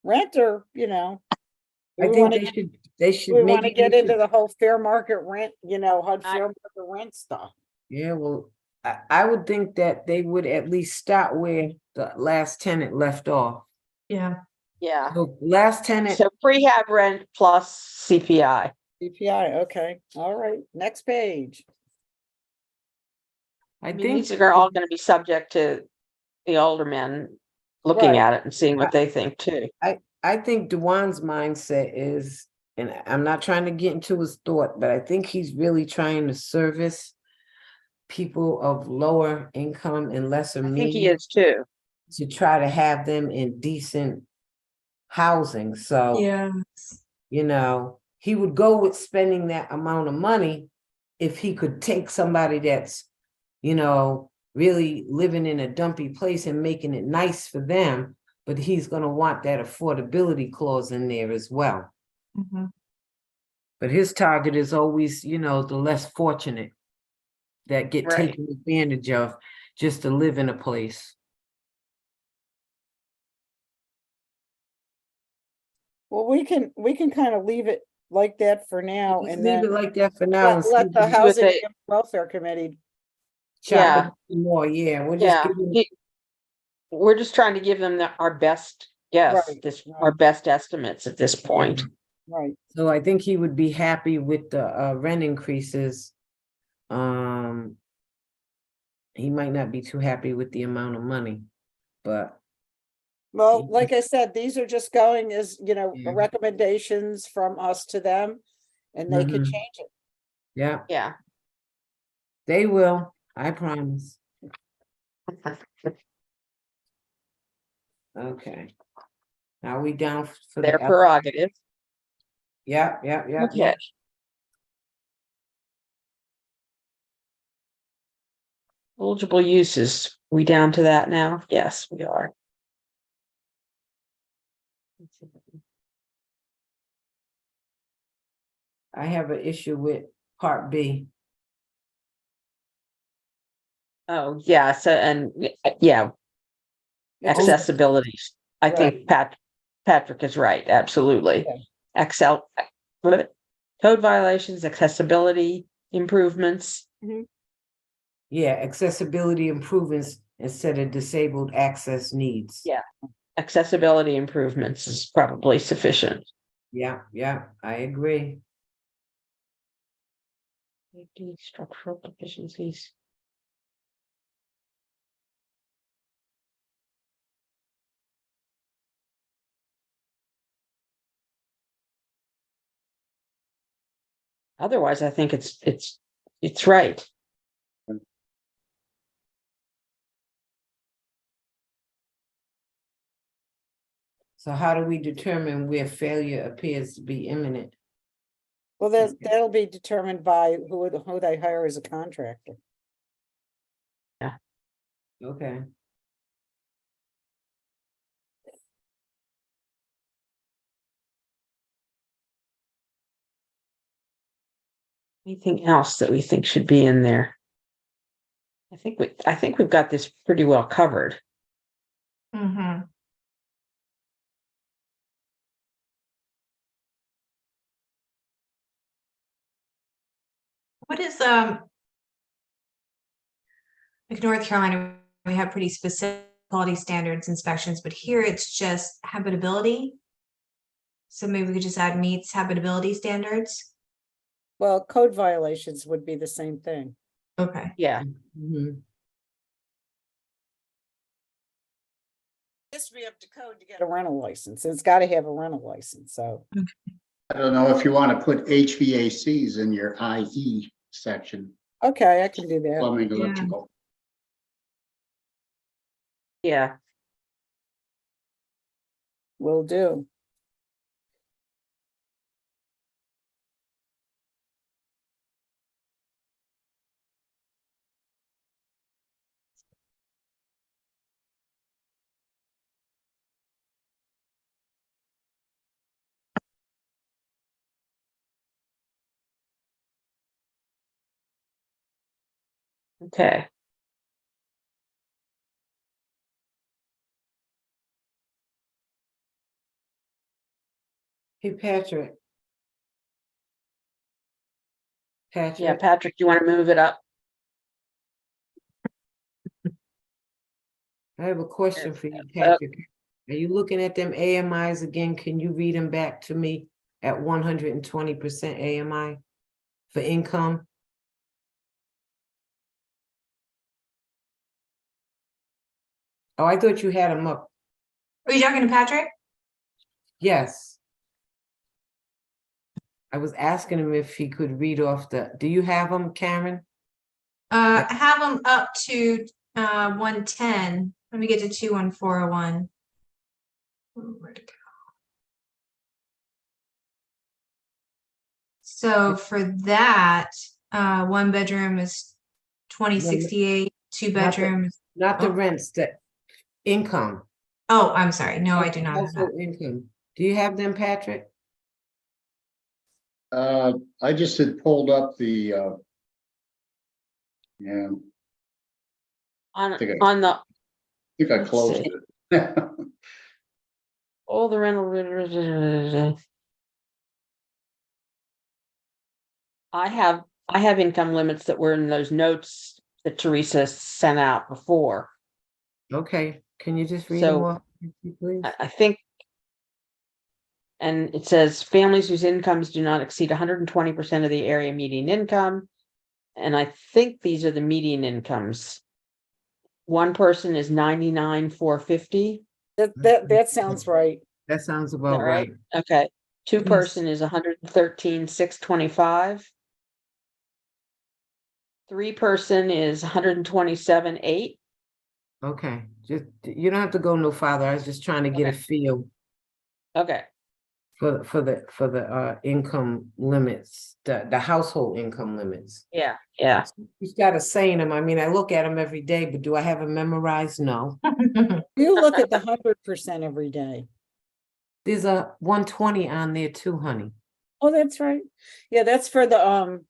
rent, or, I we think wanna- they should we want to maybe get make into it- the whole fair market rent, HUD I- fair market rent stuff. Yeah, well, I would think that they would at least start where the last tenant left off. Yeah, Yeah. So last tenant, So prehab rent plus CPI. CPI, okay, all right, next page. I I mean, think. these are all gonna be subject to the aldermen looking Right. at it and seeing what they think too. I think Dewan's mindset is, and I'm not trying to get into his thought, but I think he's really trying to service people of lower income and lesser I think he means is too. to try to have them in decent housing. So, yeah. he would go with spending that amount of money if he could take somebody that's, really living in a dumpy place and making it nice for them, but he's gonna want that affordability clause in there as well. Mhm. But his target is always, the less fortunate that get Right. taken advantage of just to live in a place. Well, we can kind of leave it like that for now, Just and leave then it like that for now. and let see the if we Housing they- and Welfare Committee. chop Yeah. it up some more, yeah, we're just Yeah. giving, We're just trying to give them our best guess, Right, our right. best estimates at this point. Right, so I think he would be happy with the rent increases. He might not be too happy with the amount of money, but Well, like I said, these are just going as, Yeah. recommendations from us to them, and they can Mhm. change it. Yeah, Yeah. they will, I promise. Okay. Now we down for Their the, prerogative. yeah, yeah, yeah, yeah. Okay. Eligible uses, we down to that now? Yes, we are. I have an issue with part B. Oh, yeah, so, and, yeah, It's just- accessibility. I think Patrick is right, absolutely. Okay. Excel, code violations, accessibility improvements. Yeah, accessibility improvements instead of disabled access needs. Yeah. Accessibility improvements is probably sufficient. Yeah, yeah, I agree. Structural deficiencies. Otherwise, I think it's right. So how do we determine where failure appears to be imminent? Well, that'll be determined by who they hire as a contractor. Okay. Anything else that we think should be in there? I think we've got this pretty well covered. Mm-hmm. What is, like North Carolina, we have pretty specific quality standards inspections, but here it's just habitability. So maybe we could just add meets habitability standards. Well, code violations would be the same thing. Okay. Yeah, Mhm. Just be up to code to get a rental license. It's got to have a rental license, so. I don't know if you want to put HVACs in your IE section, Okay, I can do that. plumbing, Yeah. electrical. yeah. Will do. Okay. Hey, Patrick. Yeah, Patrick, Patrick, you want to move it up? I have a question for you, Uh, Patrick. Are you looking at them AMIs again? Can you read them back to me at 120% AMI for income? Oh, I thought you had them up. Are you talking to Patrick? Yes. I was asking him if he could read off do you have them, Karen? I have them up to 110. Let me get to 21401. Where'd it go? So for that, one bedroom is 2068, two bedrooms. Not the Oh. rents, the income. Oh, I'm sorry. No, I do not have that. Household income. Do you have them, Patrick? I just had pulled up the, yeah, On, Okay. on the, I think I Let's closed see. it. all the rental. I have income limits that were in those notes that Teresa sent out before. Okay, can you just read So, them off, please? I think. And it says families whose incomes do not exceed 120% of the area median income. And I think these are the median incomes. One person is 99,450. That sounds right. That sounds All about right, right. okay. Two Yes. person is 113,625. Three person is 127,800. Okay, just, you don't have to go no farther. I was just trying to get a Okay. feel Okay, for the income limits, the household income limits. yeah, yeah. You gotta say them. I mean, I look at them every day, but do I have them memorized? No. You look at the 100% every day. There's a 120 on there too, honey. Oh, that's right. Yeah, that's for the,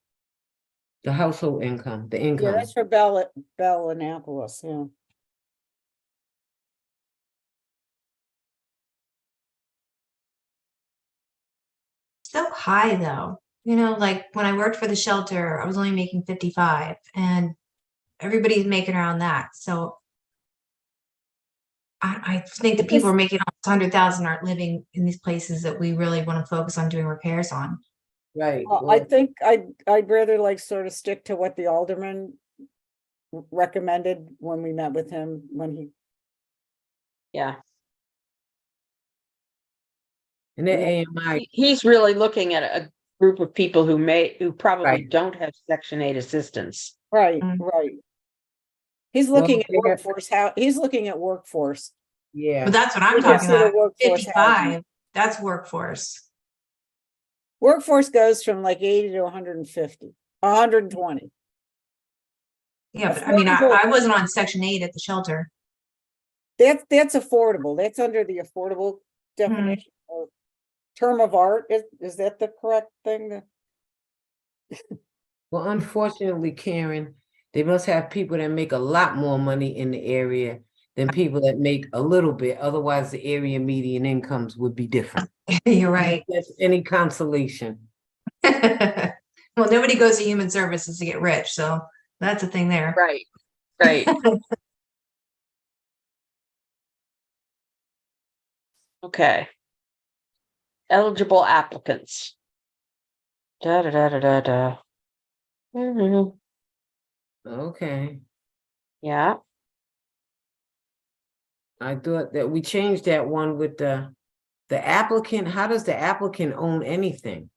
The household income, the yeah, income. that's for Bell Annapolis, yeah. So high though, you know, like when I worked for the shelter, I was only making 55 and everybody's making around that, so. I think the people who are making almost 100,000 aren't living in these places that we really want to focus on doing repairs on. Right. I well, think I'd rather like sort of stick to what the alderman recommended when we met with him, when he, Yeah, And the AMI, he's really looking at a group of people who probably Right. don't have Section 8 assistance. right, Mm. right. He's Well, looking at they have- workforce, he's looking at workforce. yeah. But that's what I'm We talking consider about. workforce housing. 55, that's workforce. Workforce goes from like 80 to 150, 120. Yeah, but I mean, Affordable. I wasn't on Section 8 at the shelter. That's affordable. That's under the affordable definition or term of art. Is that the correct thing? Well, unfortunately, Karen, they must have people that make a lot more money in the area than people that make a little bit. Otherwise, the area median incomes would be different. You're right. If that's any consolation. Well, nobody goes to human services to get rich, so that's a thing there. Right, right. Okay. Eligible applicants. Da, da, da, da, da, da. Mhm. Okay, Yeah, I thought that we changed that one with the applicant. How does the applicant own anything?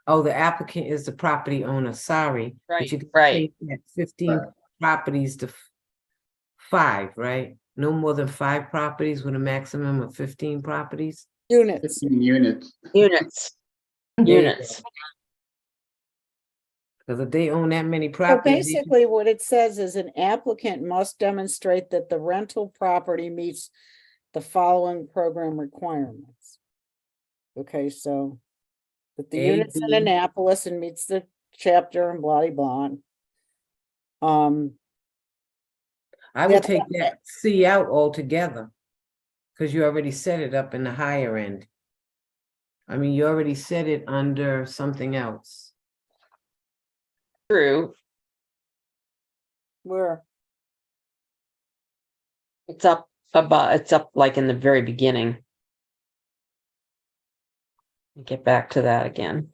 Oh, the applicant is the property owner, sorry. But Right, you can right. change that 15 properties to 5, right? No more than 5 properties with a maximum of 15 properties. Units. 15 units. units, There you units. Because if they own that many So properties, they should- basically what it says is an applicant must demonstrate that the rental property meets the following program requirements. Okay, so that the A, units in B. Annapolis and meets the chapter and blah, blah, blah. I would that's take what- that C out altogether. Because you already set it up in the higher end. I mean, you already set it under something else. True. Where, It's up above, it's up like in the very beginning. Get back to that again.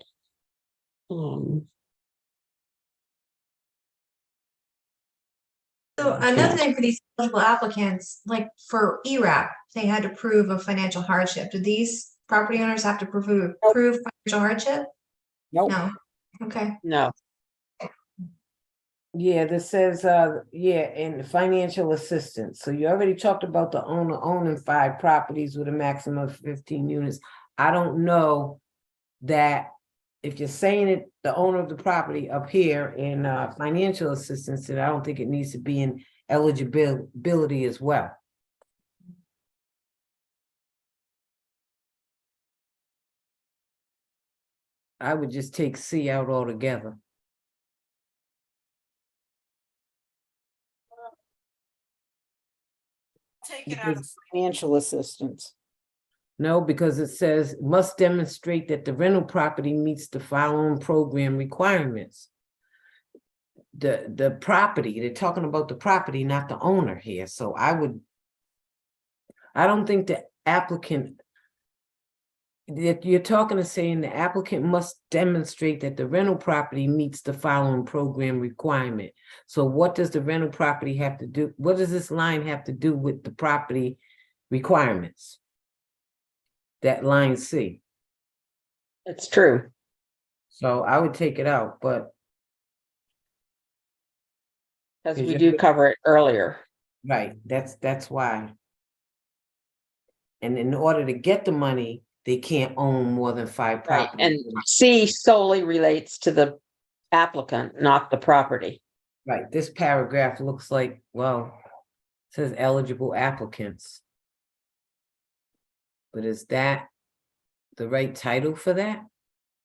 So another thing for these eligible applicants, like for ERAP, they had to prove a financial hardship. Do these property owners have to prove financial hardship? nope, No. Okay. No, Yeah, this says, yeah, and financial assistance. So you already talked about the owner owning 5 properties with a maximum of 15 units. I don't know that if you're saying it, the owner of the property up here in financial assistance, then I don't think it needs to be in eligibility as well. I would just take C out altogether. take it out of financial assistance. No, because it says must demonstrate that the rental property meets the following program requirements. The property, they're talking about the property, not the owner here, so I don't think the applicant. That you're talking to saying the applicant must demonstrate that the rental property meets the following program requirement. So what does the rental property have to do? What does this line have to do with the property requirements. That line C. It's true. So I would take it out, but Because Is we it- do cover it earlier. right, that's why. And in order to get the money, they can't own more than 5 Right, properties. and C solely relates to the applicant, not the property. Right, this paragraph looks like, well, says eligible applicants. But is that the right title for that?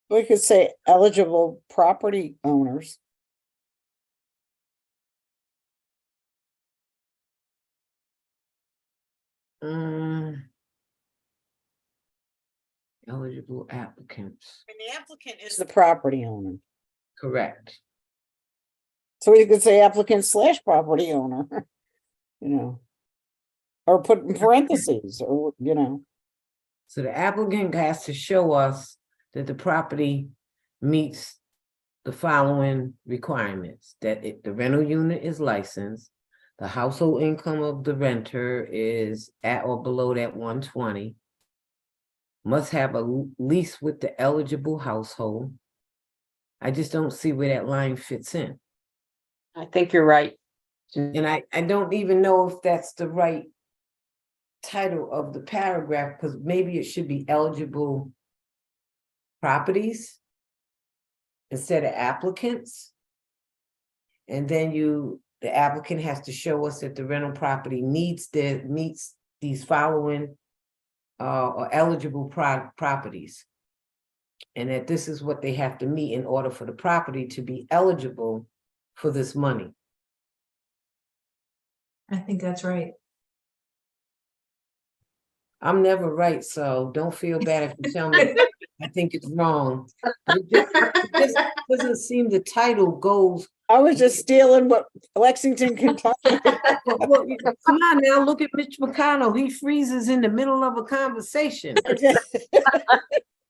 We could say eligible property owners. Eligible applicants, And the applicant is the property owner. correct. So you could say applicant / property owner, you know. Or put in parentheses, or, you know, So the applicant has to show us that the property meets the following requirements, that the rental unit is licensed, the household income of the renter is at or below that 120, must have a lease with the eligible household. I just don't see where that line fits in. I think you're right. And I don't even know if that's the right title of the paragraph, because maybe it should be eligible properties instead of applicants. And then the applicant has to show us that the rental property meets these following or eligible properties. And that this is what they have to meet in order for the property to be eligible for this money. I think that's right. I'm never right, so don't feel bad if you tell me I think it's wrong. But it just doesn't seem the title goes. I was just stealing what Lexington, Kentucky. Well, come on now, look at Mitch McConnell. He freezes in the middle of a conversation.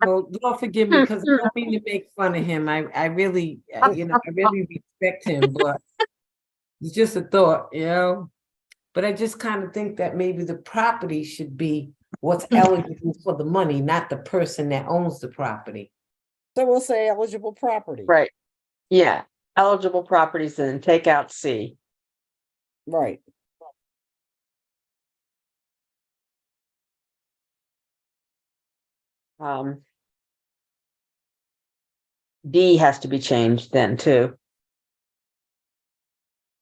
Well, Lord forgive me, because I don't mean to make fun of him. I really, I really respect him, but it's just a thought, But I just kind of think that maybe the property should be what's eligible for the money, not the person that owns the property. So we'll say eligible property. Right. Yeah, eligible properties and then take out C. Right. D has to be changed then too.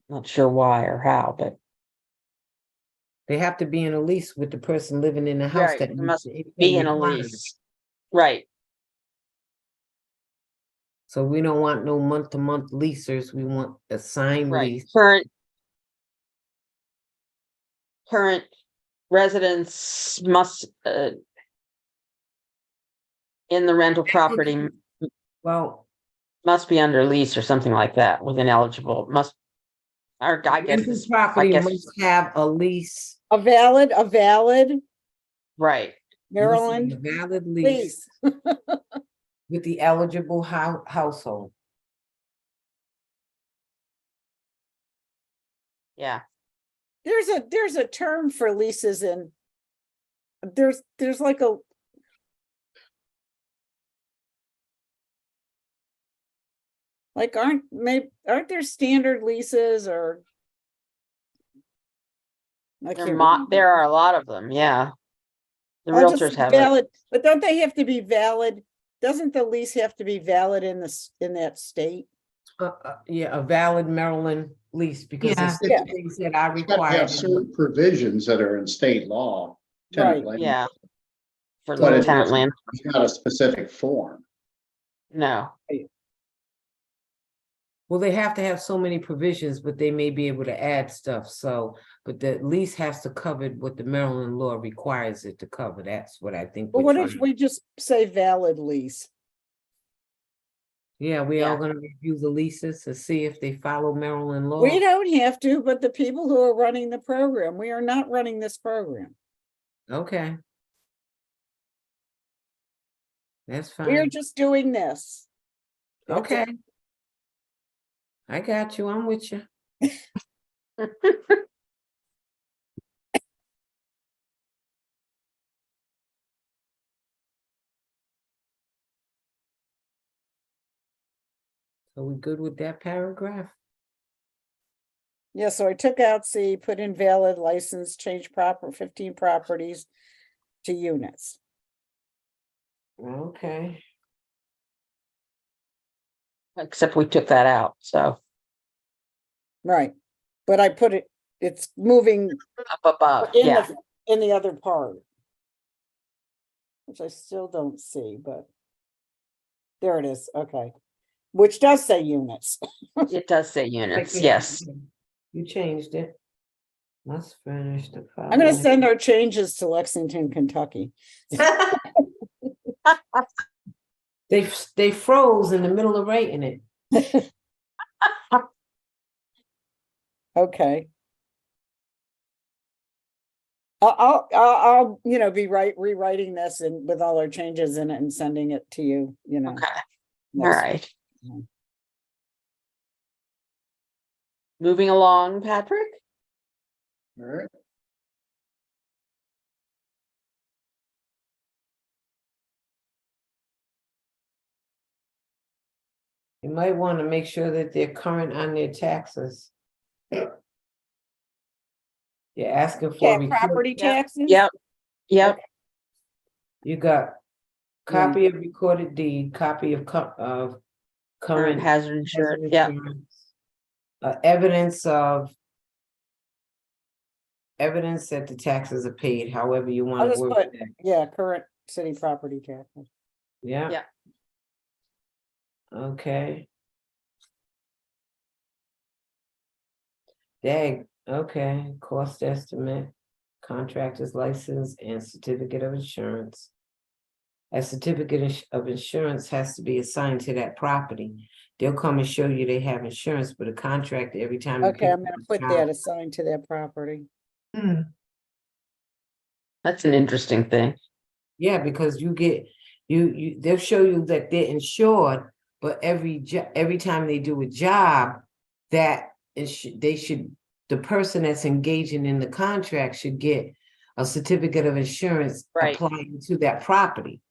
Not sure why or how, but They have to be in a lease with the person living in the house Right, that it meets must the income be in a requirements. lease. Right, So we don't want no month-to-month leasers. We want a signed right. lease. Current residents must in the rental property Well, must be under lease or something like that with an eligible must. Or I guess, rental it's- property guess- must have a lease. A valid right, must have Maryland a valid lease lease. with the eligible household. yeah, There's a term for leases in. There's like a. Like aren't there standard leases or? I can't remember. there are a lot of them, yeah. The I'll just realtors say have it, valid, but don't they have to be valid? Doesn't the lease have to be valid in that state? Yeah, a valid Maryland lease, because Yeah. there's certain things that are It's got to required. have certain provisions that are in state law. tenant Right, land. yeah. For But the it tenant doesn't- land, It's not a specific form. no, Well, they have to have so many provisions, but they may be able to add stuff, so, but the lease has to cover what the Maryland law requires it to cover. That's what I think. but we're what if trying- we just say valid lease? Yeah, we all Yeah. gonna review the leases to see if they follow Maryland law. We don't have to, but the people who are running the program, we are not running this program. Okay. That's We are fine. just doing this. That's it. Okay. I got you. I'm with you. So we good with that paragraph? Yeah, so I took out C, put in valid license, change 15 properties to units. Okay. Except we took that out, so Right, but I put it, it's moving up above, in yeah. in the other part. Which I still don't see, but. There it is, okay. Which does say units. It does say units, Okay, yes. okay. You changed it. Must furnish the. I'm gonna following- send our changes to Lexington, Kentucky. They froze in the middle of writing it. Okay. I'll, be rewriting this and with all our changes in it and sending it to you, Okay, all next- right. Mhm. Moving along, Patrick? All right. You might want to make sure that they're current on their taxes. You're asking for. Yeah, recorded- property Yeah. taxes? Yep, yep, You got Yeah. copy of recorded deed, copy of current current. hazard insurance, hazard yeah, insurance, evidence that the taxes are paid, however you I'll want to just word put, that. yeah, current city property taxes. Yeah. Yeah. Okay. Okay, cost estimate, contractor's license and certificate of insurance. A certificate of insurance has to be assigned to that property. They'll come and show you they have insurance, but a contract every time. you Okay, pick I'm gonna up a put job- that assigned to that property. that's an interesting thing. Yeah, because you get, they'll show you that they're insured, but every time they do a job, that the person that's engaging in the contract should get a certificate of insurance Right. applying to that property.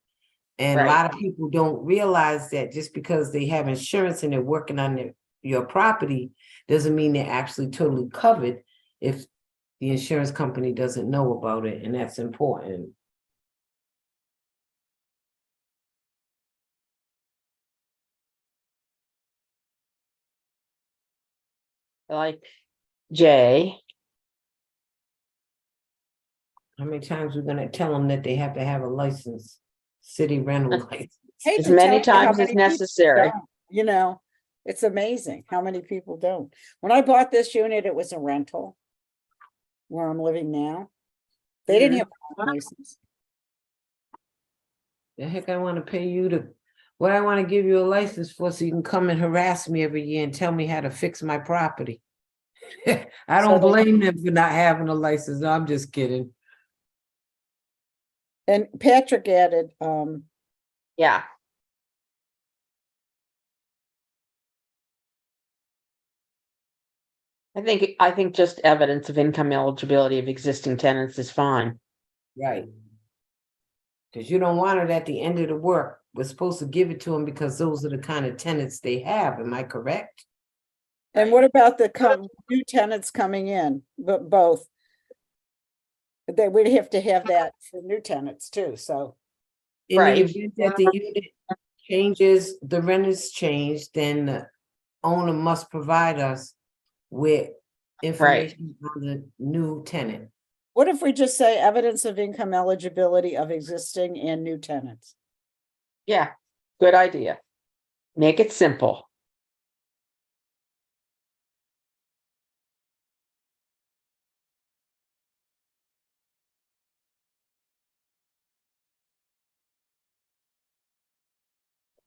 And a Right. lot of people don't realize that just because they have insurance and they're working on your property, doesn't mean they're actually totally covered if the insurance company doesn't know about it, and that's important. Like J, How many times we're gonna tell them that they have to have a license, city rental license? Hate as to many tell you how times as many people necessary. don't, it's amazing how many people don't. When I bought this unit, it was a rental. Where I'm living now. They didn't have a license. The heck I wanna pay you what I wanna give you a license for, so you can come and harass me every year and tell me how to fix my property. I don't So they- blame them for not having a license, no, I'm just kidding. And Patrick added, Yeah. I think just evidence of income eligibility of existing tenants is fine. Right. Cause you don't want it at the end of the work, we're supposed to give it to them because those are the kind of tenants they have, am I correct? and what about the new tenants coming in, but both? They would have to have that for new tenants too, so, In the Right. event that the unit changes, the rent is changed, then the owner must provide us with information on the new tenant. what if we just say evidence of income eligibility of existing and new tenants? Yeah, good idea. Make it simple.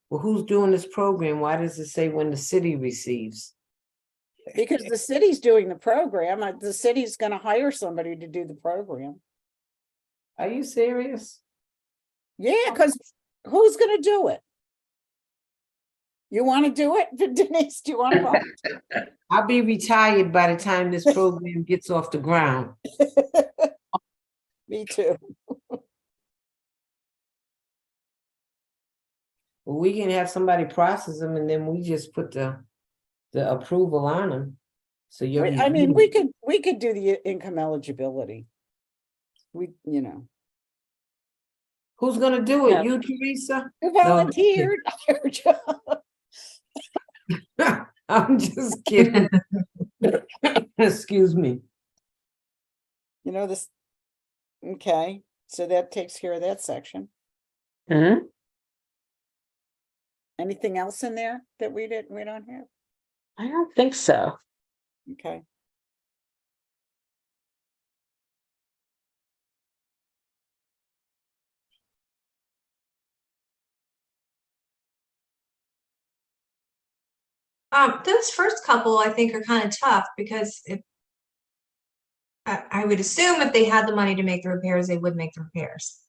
Well, who's doing this program? Why does it say when the city receives? Because the city's doing the program, the city's gonna hire somebody to do the program. Are you serious? Yeah, because who's gonna do it? You wanna do it? Denise, do you wanna volunteer? I'll be retired by the time this program gets off the ground. Me too. Well, we can have somebody process them and then we just put the approval on them. So you're. I mean, we could do the income eligibility. You know, Who's gonna do Yeah. it? You, Teresa? you No, volunteered. I'm just kidding. Excuse me. You know, this, okay, so that takes care of that section. Mhm. Anything else in there that we don't have? I don't think so. Okay. Those first couple I think are kind of tough because if I would assume if they had the money to make the repairs, they would make the repairs.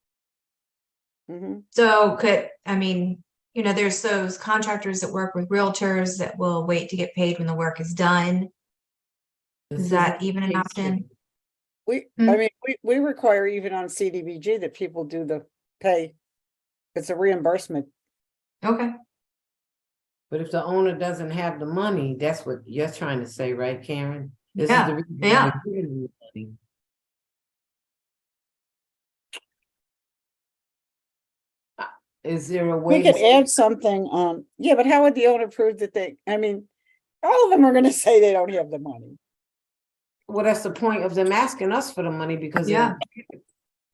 Mhm. So I mean, you know, there's those contractors that work with realtors that will wait to get paid when the work is done. Is that even an option? I Hmm. mean, we require even on CDBG that people do the pay. It's a reimbursement. Okay. But if the owner doesn't have the money, that's what you're trying to say, right, Karen? This is Yeah, the reason why yeah. we're giving you money. Is there a way? We could to- add something, yeah, but how would the owner prove that I mean, all of them are gonna say they don't have the money. Well, that's the point of them asking us for the money because Yeah.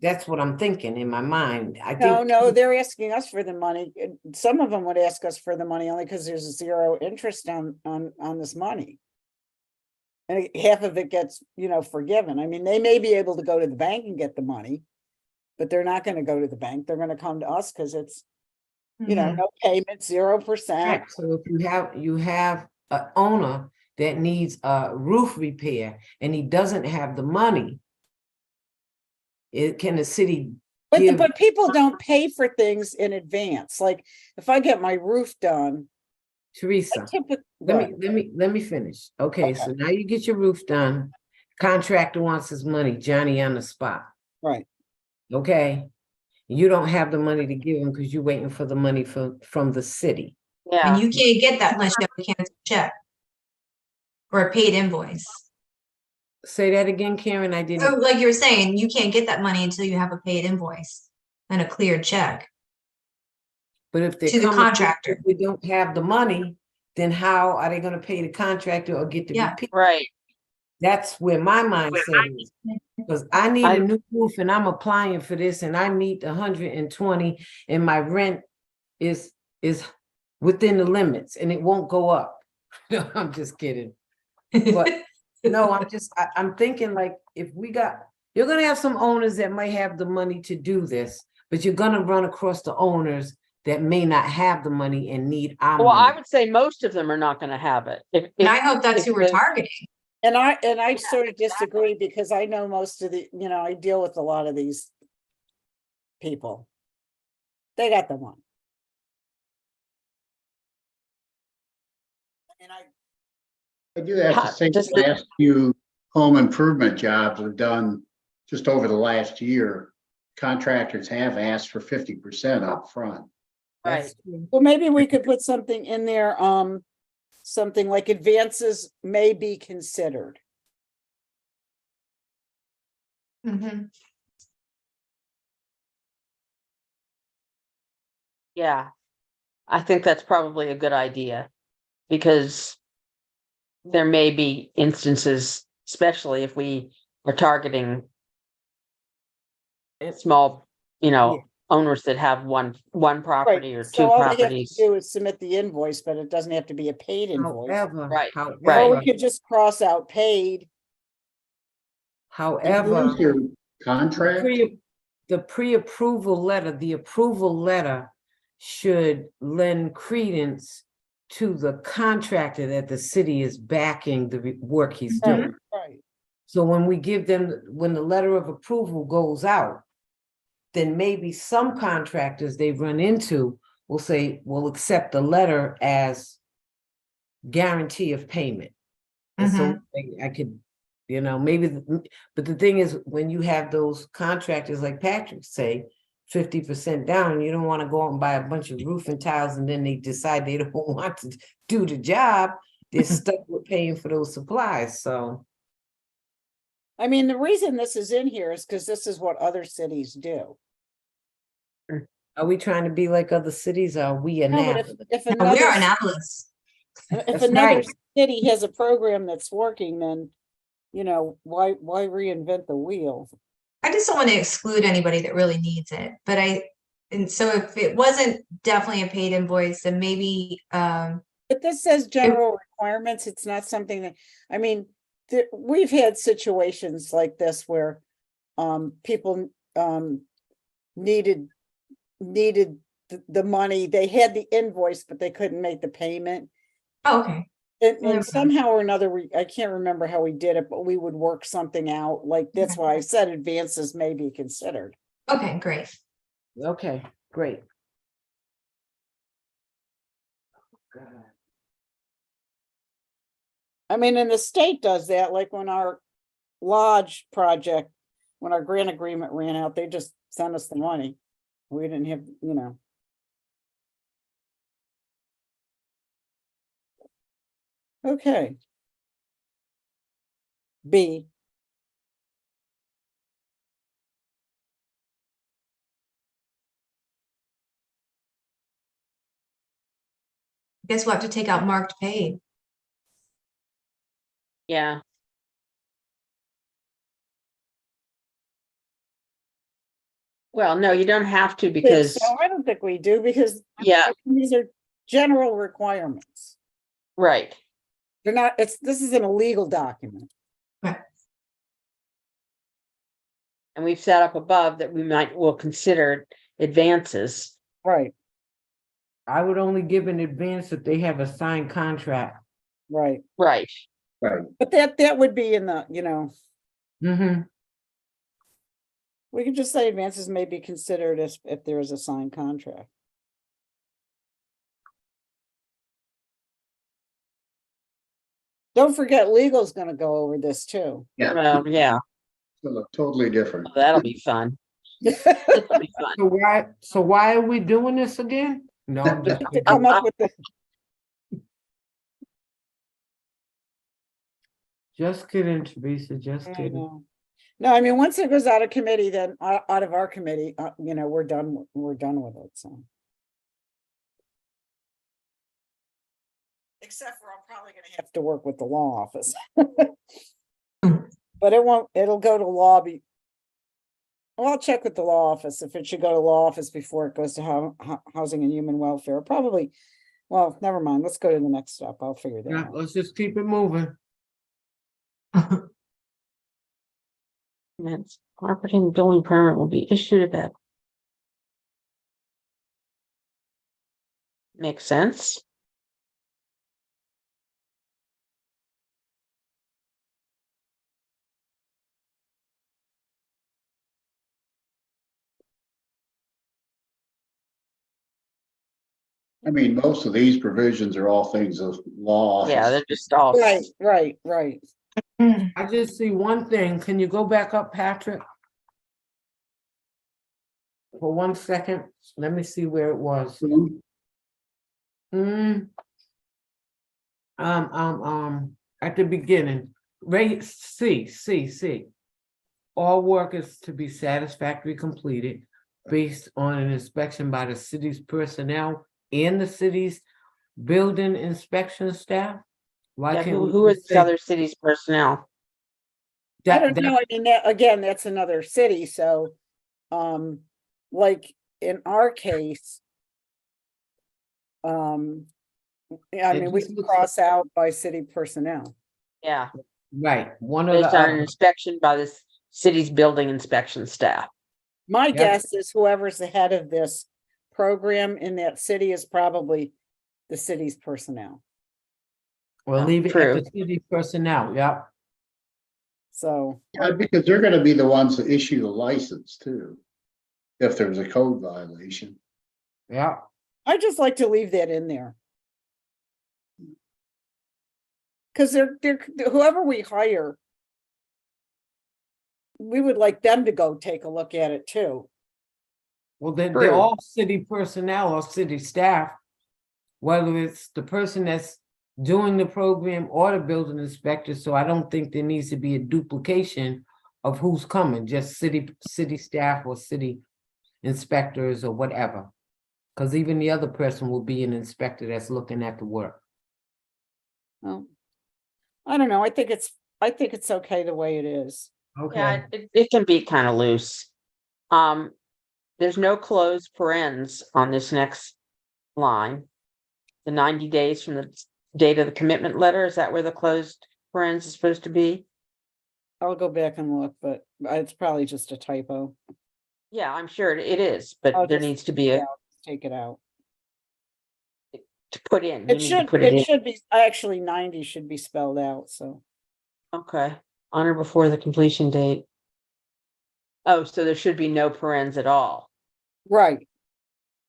that's what I'm thinking in my mind. I No, think. no, they're asking us for the money. Some of them would ask us for the money only because there's zero interest on this money. And half of it gets, you know, forgiven. I mean, they may be able to go to the bank and get the money, but they're not gonna go to the bank. They're gonna come to us because it's, you know, Mhm. no payment, 0%. Right, so if you have an owner that needs a roof repair and he doesn't have the money. Can the city give? But people don't pay for things in advance. Like if I get my roof done, I Teresa, typically, let me finish. Okay, so now you get your roof done. Contractor wants his money, Johnny on the spot, right. okay? You don't have the money to give him because you're waiting for the money from the city. Yeah. And you can't get that unless you have a canceled check. Or a paid invoice. Say that again, Karen, I So didn't. like you were saying, you can't get that money until you have a paid invoice and a cleared check. But if they to the come, contractor. if we don't have the money, then how are they gonna pay the contractor or get the Yeah. repair? Right. That's where my mindset is. Because I need a new roof and I'm applying for this and I need 120 and my rent is within the limits and it won't go up. No, I'm just kidding. But no, I'm thinking like if you're gonna have some owners that might have the money to do this, but you're gonna run across the owners that may not have the money and need our Well, I money. would say most of them are not gonna have it. And I hope that's if who we're the- targeting. And I sort of disagree because I know most of the, you know, I deal with a lot of these people. They got the money. I mean, I do have How- to say, does the last few home improvement jobs are done just over the last year. Contractors have asked for 50% up front. Right. That's true. well, maybe we could put something in there, something like advances may be considered. Mhm. Yeah. I think that's probably a good idea. Because there may be instances, especially if we are targeting small, Yeah. owners that have one property or Right, two so all we have to properties. do is submit the invoice, but it doesn't have to be a paid invoice. However, Right, Or however, we could just cross out paid. however. Who's your contract? The pre-approval letter, the approval letter should lend credence to the contractor that the city is backing the work he's doing. Right. So when we give them, when the letter of approval goes out, then maybe some contractors they run into will say, we'll accept the letter as guarantee of payment. That's the only thing I could, maybe, but the thing is, when you have those contractors like Patrick say, 50% down. You don't want to go out and buy a bunch of roofing tiles and then they decide they don't want to do the job. They're stuck with paying for those supplies, so. I mean, the reason this is in here is because this is what other cities do. Are we trying to be like other cities, or are we No, but enough? if No, another, we are Annapolis. if That's another right. city has a program that's working, then, you know, why reinvent the wheel? I just don't want to exclude anybody that really needs it, but and so if it wasn't definitely a paid invoice, then maybe, But this says general requirements. It's not something that, I mean, we've had situations like this where people needed the money. They had the invoice, but they couldn't make the payment. oh, okay. And Okay. somehow or another, I can't remember how we did it, but we would work something out. Like, that's why I said advances may be considered. Okay, great. Okay, great. I mean, and the state does that, like when our lodge project, when our grant agreement ran out, they just sent us the money. We didn't have, you know. Okay. B, Guess we'll have to take out marked paid. Yeah. Well, no, you don't have to because, so I don't think we do, because yeah, these are general requirements. right. They're not, this is an illegal document. And we've set up above that we'll consider advances. Right, I would only give an advance if they have a signed contract. right. Right. Right. But that would be in the, you know, Mm-hmm. we could just say advances may be considered as if there is a signed contract. Don't forget, legal's gonna go over this too. Yeah, Well, yeah, it'll look totally different. that'll be fun. That'll be fun. So why are we doing this again? No, I'm just To kidding. come up with the, Just kidding, Teresa, just I kidding. know. No, I mean, once it goes out of committee, then out of our committee, you know, we're done with it, so. Except for I'm probably gonna have to work with the law office. But it'll go to lobby. Well, I'll check with the law office if it should go to law office before it goes to housing and human welfare, probably. Well, never mind, let's go to the next step, I'll figure that Yeah, out. let's just keep it moving. That's property and building permit will be issued at that. Makes sense. I mean, most of these provisions are all things of law. Yeah, they're just all. Right. I just see one thing. Can you go back up, Patrick? For 1 second, let me see where it was. At the beginning, rate C. All work is to be satisfactorily completed based on an inspection by the city's personnel and the city's building inspection staff. Why Yeah, can't we who is just the say other city's personnel? I that- don't know, I mean, that, again, that's another city, so, like, in our case. Yeah, I It mean, we just can looks cross out by city personnel. Yeah, Right, one of based on an the, inspection by the city's building inspection staff. My Yeah. guess is whoever's the head of this program in that city is probably the city's personnel, we'll leave it at True. the city personnel, yeah. so. Because they're gonna be the ones that issue the license too. If there's a code violation. Yeah, I just like to leave that in there. Cause they're whoever we hire. We would like them to go take a look at it too. Well, they're True. all city personnel or city staff. Whether it's the person that's doing the program or the building inspector, so I don't think there needs to be a duplication of who's coming, just city staff or city inspectors or whatever. Cause even the other person will be an inspector that's looking at the work. Well, I don't know. I think it's okay the way it is. Yeah, it can be kind of loose. There's no closed parens on this next line. The 90 days from the date of the commitment letter, is that where the closed parens is supposed to be? I'll go back and look, but it's probably just a typo. Yeah, I'm sure it is, but I'll there just- needs to be Yeah, a, take it out. to put in, you It need to should, put it it in. should be, actually 90 should be spelled out, so. Okay, on or before the completion date. Oh, so there should be no parens at all. Right,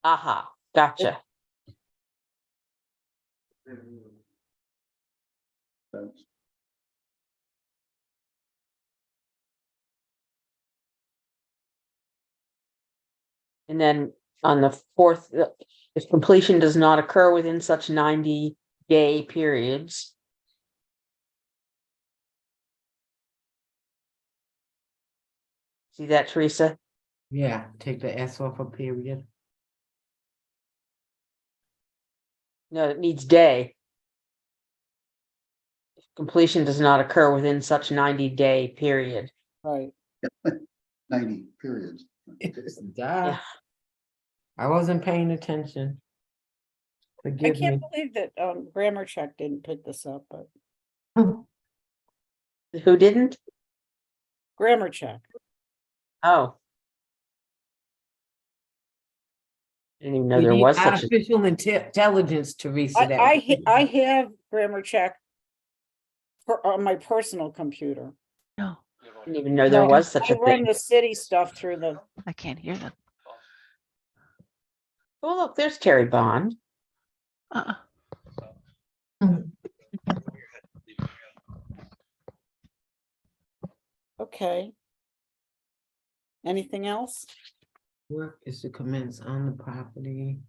Aha, gotcha. That's- And then on the fourth, if completion does not occur within such 90-day periods. See that, Teresa? Yeah, take the S off a period. No, it needs day. If completion does not occur within such 90-day period. right. 90 periods. Yeah. I wasn't paying attention. I Forgive me. can't believe that Grammar Check didn't pick this up, but Who didn't? Grammar Check. Oh. Didn't even know You there need was such a, artificial intelligence, Teresa. that would- I have Grammar Check on my personal computer. No, didn't even know there No, was such I a run thing. the city stuff through the, I can't hear them. Oh, look, there's Terry Bond. Uh-uh. okay. Anything else? Work is to commence on the property.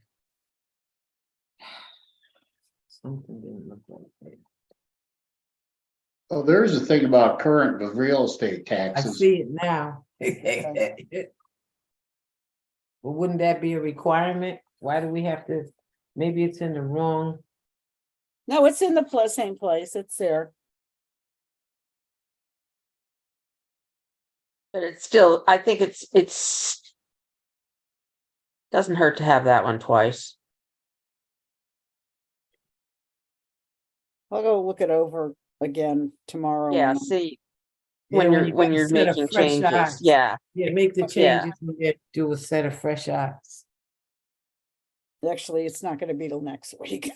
Something didn't look like it. Oh, there is a thing about current with real estate I taxes. see it now. Well, wouldn't that be a requirement? Why do we have to, maybe it's in the wrong, No, it's in the same place. It's there. But it's still, I think it's. Doesn't hurt to have that one twice. I'll go look it over again tomorrow. Yeah, and- see, Yeah, when when you're, you when got a you're set of making fresh changes, eyes. yeah, yeah, make the Yeah. changes and then do a set of fresh eyes. Actually, it's not gonna be till next week.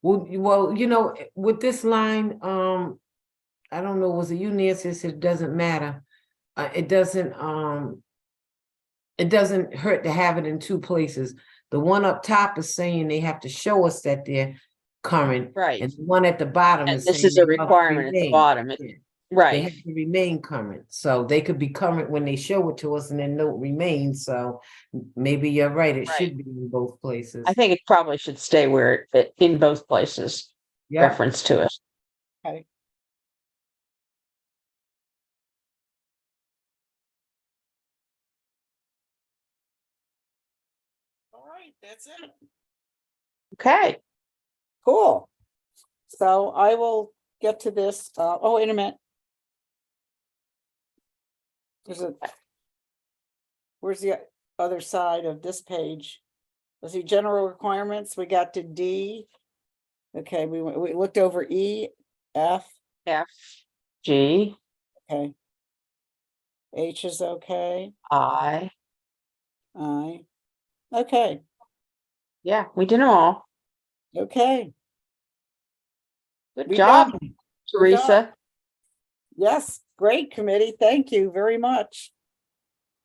Well, you know, with this line, I don't know, was it you, Nancy, said it doesn't matter. It doesn't hurt to have it in two places. The one up top is saying they have to show us that they're current. right. And the one at the bottom And is this saying is a they must requirement at the remain. bottom, Yeah. They right, have to remain current, so they could be current when they show it to us and then note remains, so maybe you're right, it should be in both places. I think it probably should stay where it, in both places, Yeah, reference to it. Okay. All right, that's it. Okay, Cool. So I will get to this, oh, wait a minute. Where's the other side of this page? Let's see, general requirements, we got to D. Okay, we looked over E, F, F, G, okay. H is okay, I, I, okay, yeah, we did them all. okay. Good We job, done. We're done. Teresa. Yes, great committee. Thank you very much.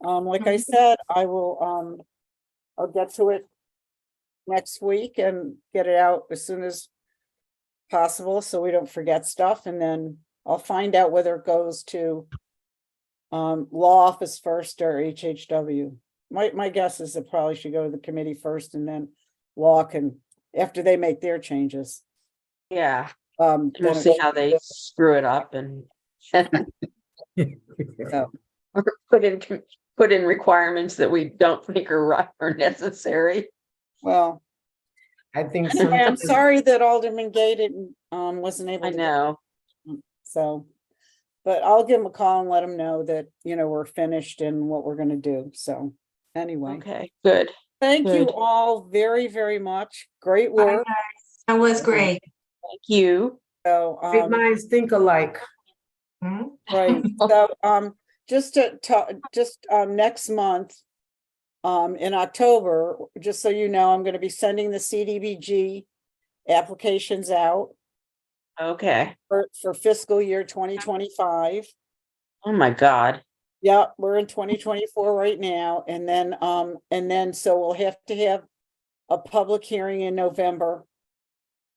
Like I said, I will, I'll get to it next week and get it out as soon as possible, so we don't forget stuff, and then I'll find out whether it goes to law office first or HHW. my guess is it probably should go to the committee first and then walk and after they make their changes. Yeah, Then we'll it see should how be they good. screw it up and So, put in requirements that we don't think are right or necessary. well, I think anyway, I'm sometimes- sorry that Alderman Gay didn't, wasn't able I to. know. So, but I'll give him a call and let him know that, we're finished and what we're gonna do. So, anyway, Okay, good. thank you good. all very, very much. Great Bye, work. guys. That was great. Thank you. So, Big minds think alike. Mhm. right, so, just next month, in October, just so you know, I'm gonna be sending the CDBG applications out Okay. for fiscal year 2025. Oh, my God. Yeah, we're in 2024 right now, and then so we'll have to have a public hearing in November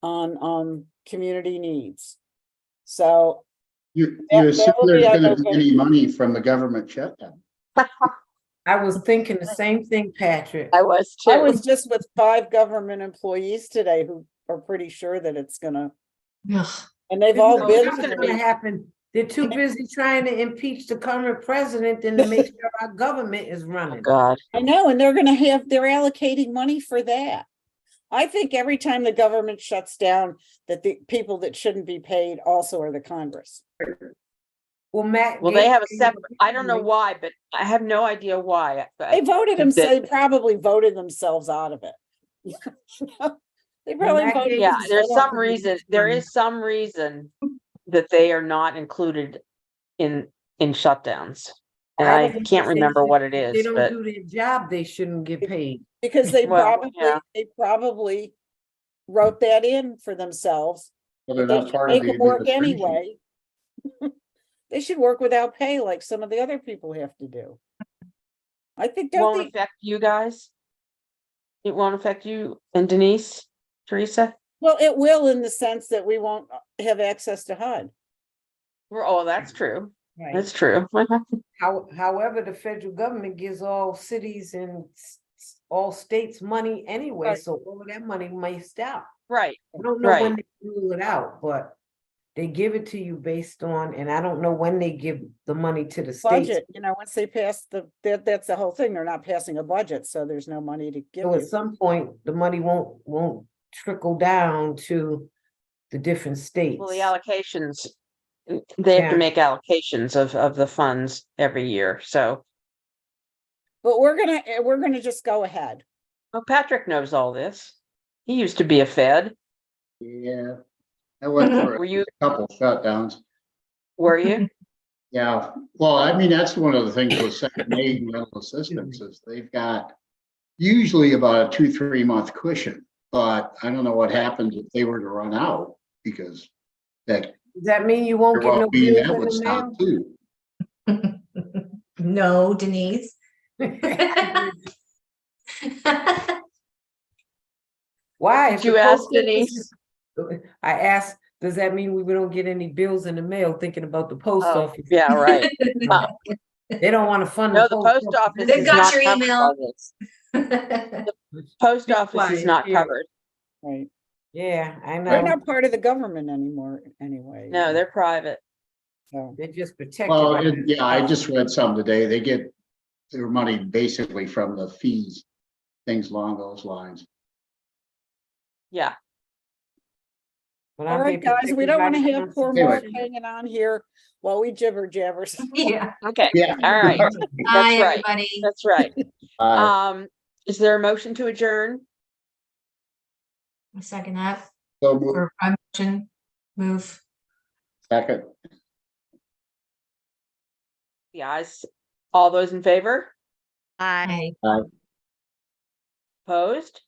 on community needs. So, You That- assume that will be there's on gonna be November. any money from the government shutdown. I was thinking the same thing, Patrick. I was I too. was just with 5 government employees today who are pretty sure that it's gonna, Ugh. and they've all It's been not to the gonna meeting. happen. They're too busy trying to impeach the current president than to make sure our government is Oh, running. God. I know, and they're allocating money for that. I think every time the government shuts down, that the people that shouldn't be paid also are the Congress. Well, Matt. Well, they have a Gaetz- separate, I don't know why, but I have no idea why. They voted That- they probably voted themselves out of it. They probably Matt voted. Gaetz Yeah, is there's themselves some out. reason, there is some reason that they are not included in shutdowns. And I think can't they remember should- what it if They is, don't but do their job, they shouldn't get paid. Because they Well, probably, yeah. they probably wrote that in for themselves. Well, But they're they not should part of make the them work administration. anyway. They should work without pay like some of the other people have to do. I think, don't won't they, affect you guys? It won't affect you and Denise, Teresa? well, it will in the sense that we won't have access to HUD. Oh, that's true. Right. That's true. However, the federal government gives all cities and all states money anyway, Right. so all of that money may stop. Right, I don't know when Right. they rule it out, but they give it to you based on, and I don't know when they give the money to the states. Budget, once they pass that's the whole thing. They're not passing a budget, so there's no money to give So at you. some point, the money won't trickle down to the different states. well, the allocations, they have to Yeah. make allocations of the funds every year, so. But we're gonna just go ahead. Well, Patrick knows all this. He used to be a Fed, Yeah. I went were for you, a couple shutdowns. were you? Yeah, well, I mean, that's one of the things with second aid and rental assistance is they've got usually about a 2-3 month cushion, but I don't know what happens if they were to run out because that, Does that mean you won't get well, no being bills that in would the stop mail? too. No, Denise. Why? Did If you the ask post office Denise? is- I asked, does that mean we don't get any bills in the mail, thinking about the post Oh, office? yeah, right. They don't want to fund. No, the post office They is got not your covered email. by this. Post Be office is quiet, not yeah. covered. Right. Yeah, I They're know. not part of the government anymore, anyway. No, they're private. So, They're just protected. Well, by the- yeah, I just read some today. They get their money basically from the fees, things along those lines. Yeah, But all aren't right, they guys, we protected don't by want to the have poor Mark Constitution? hanging on here while we jibber jabbers. Yeah. okay, Yeah. all right, Bye, right. everybody. that's right. Uh, Is there a motion to adjourn? A second that, so move. or I motion, move. Second, The ayes, all those in favor? Aye. Aye. Opposed?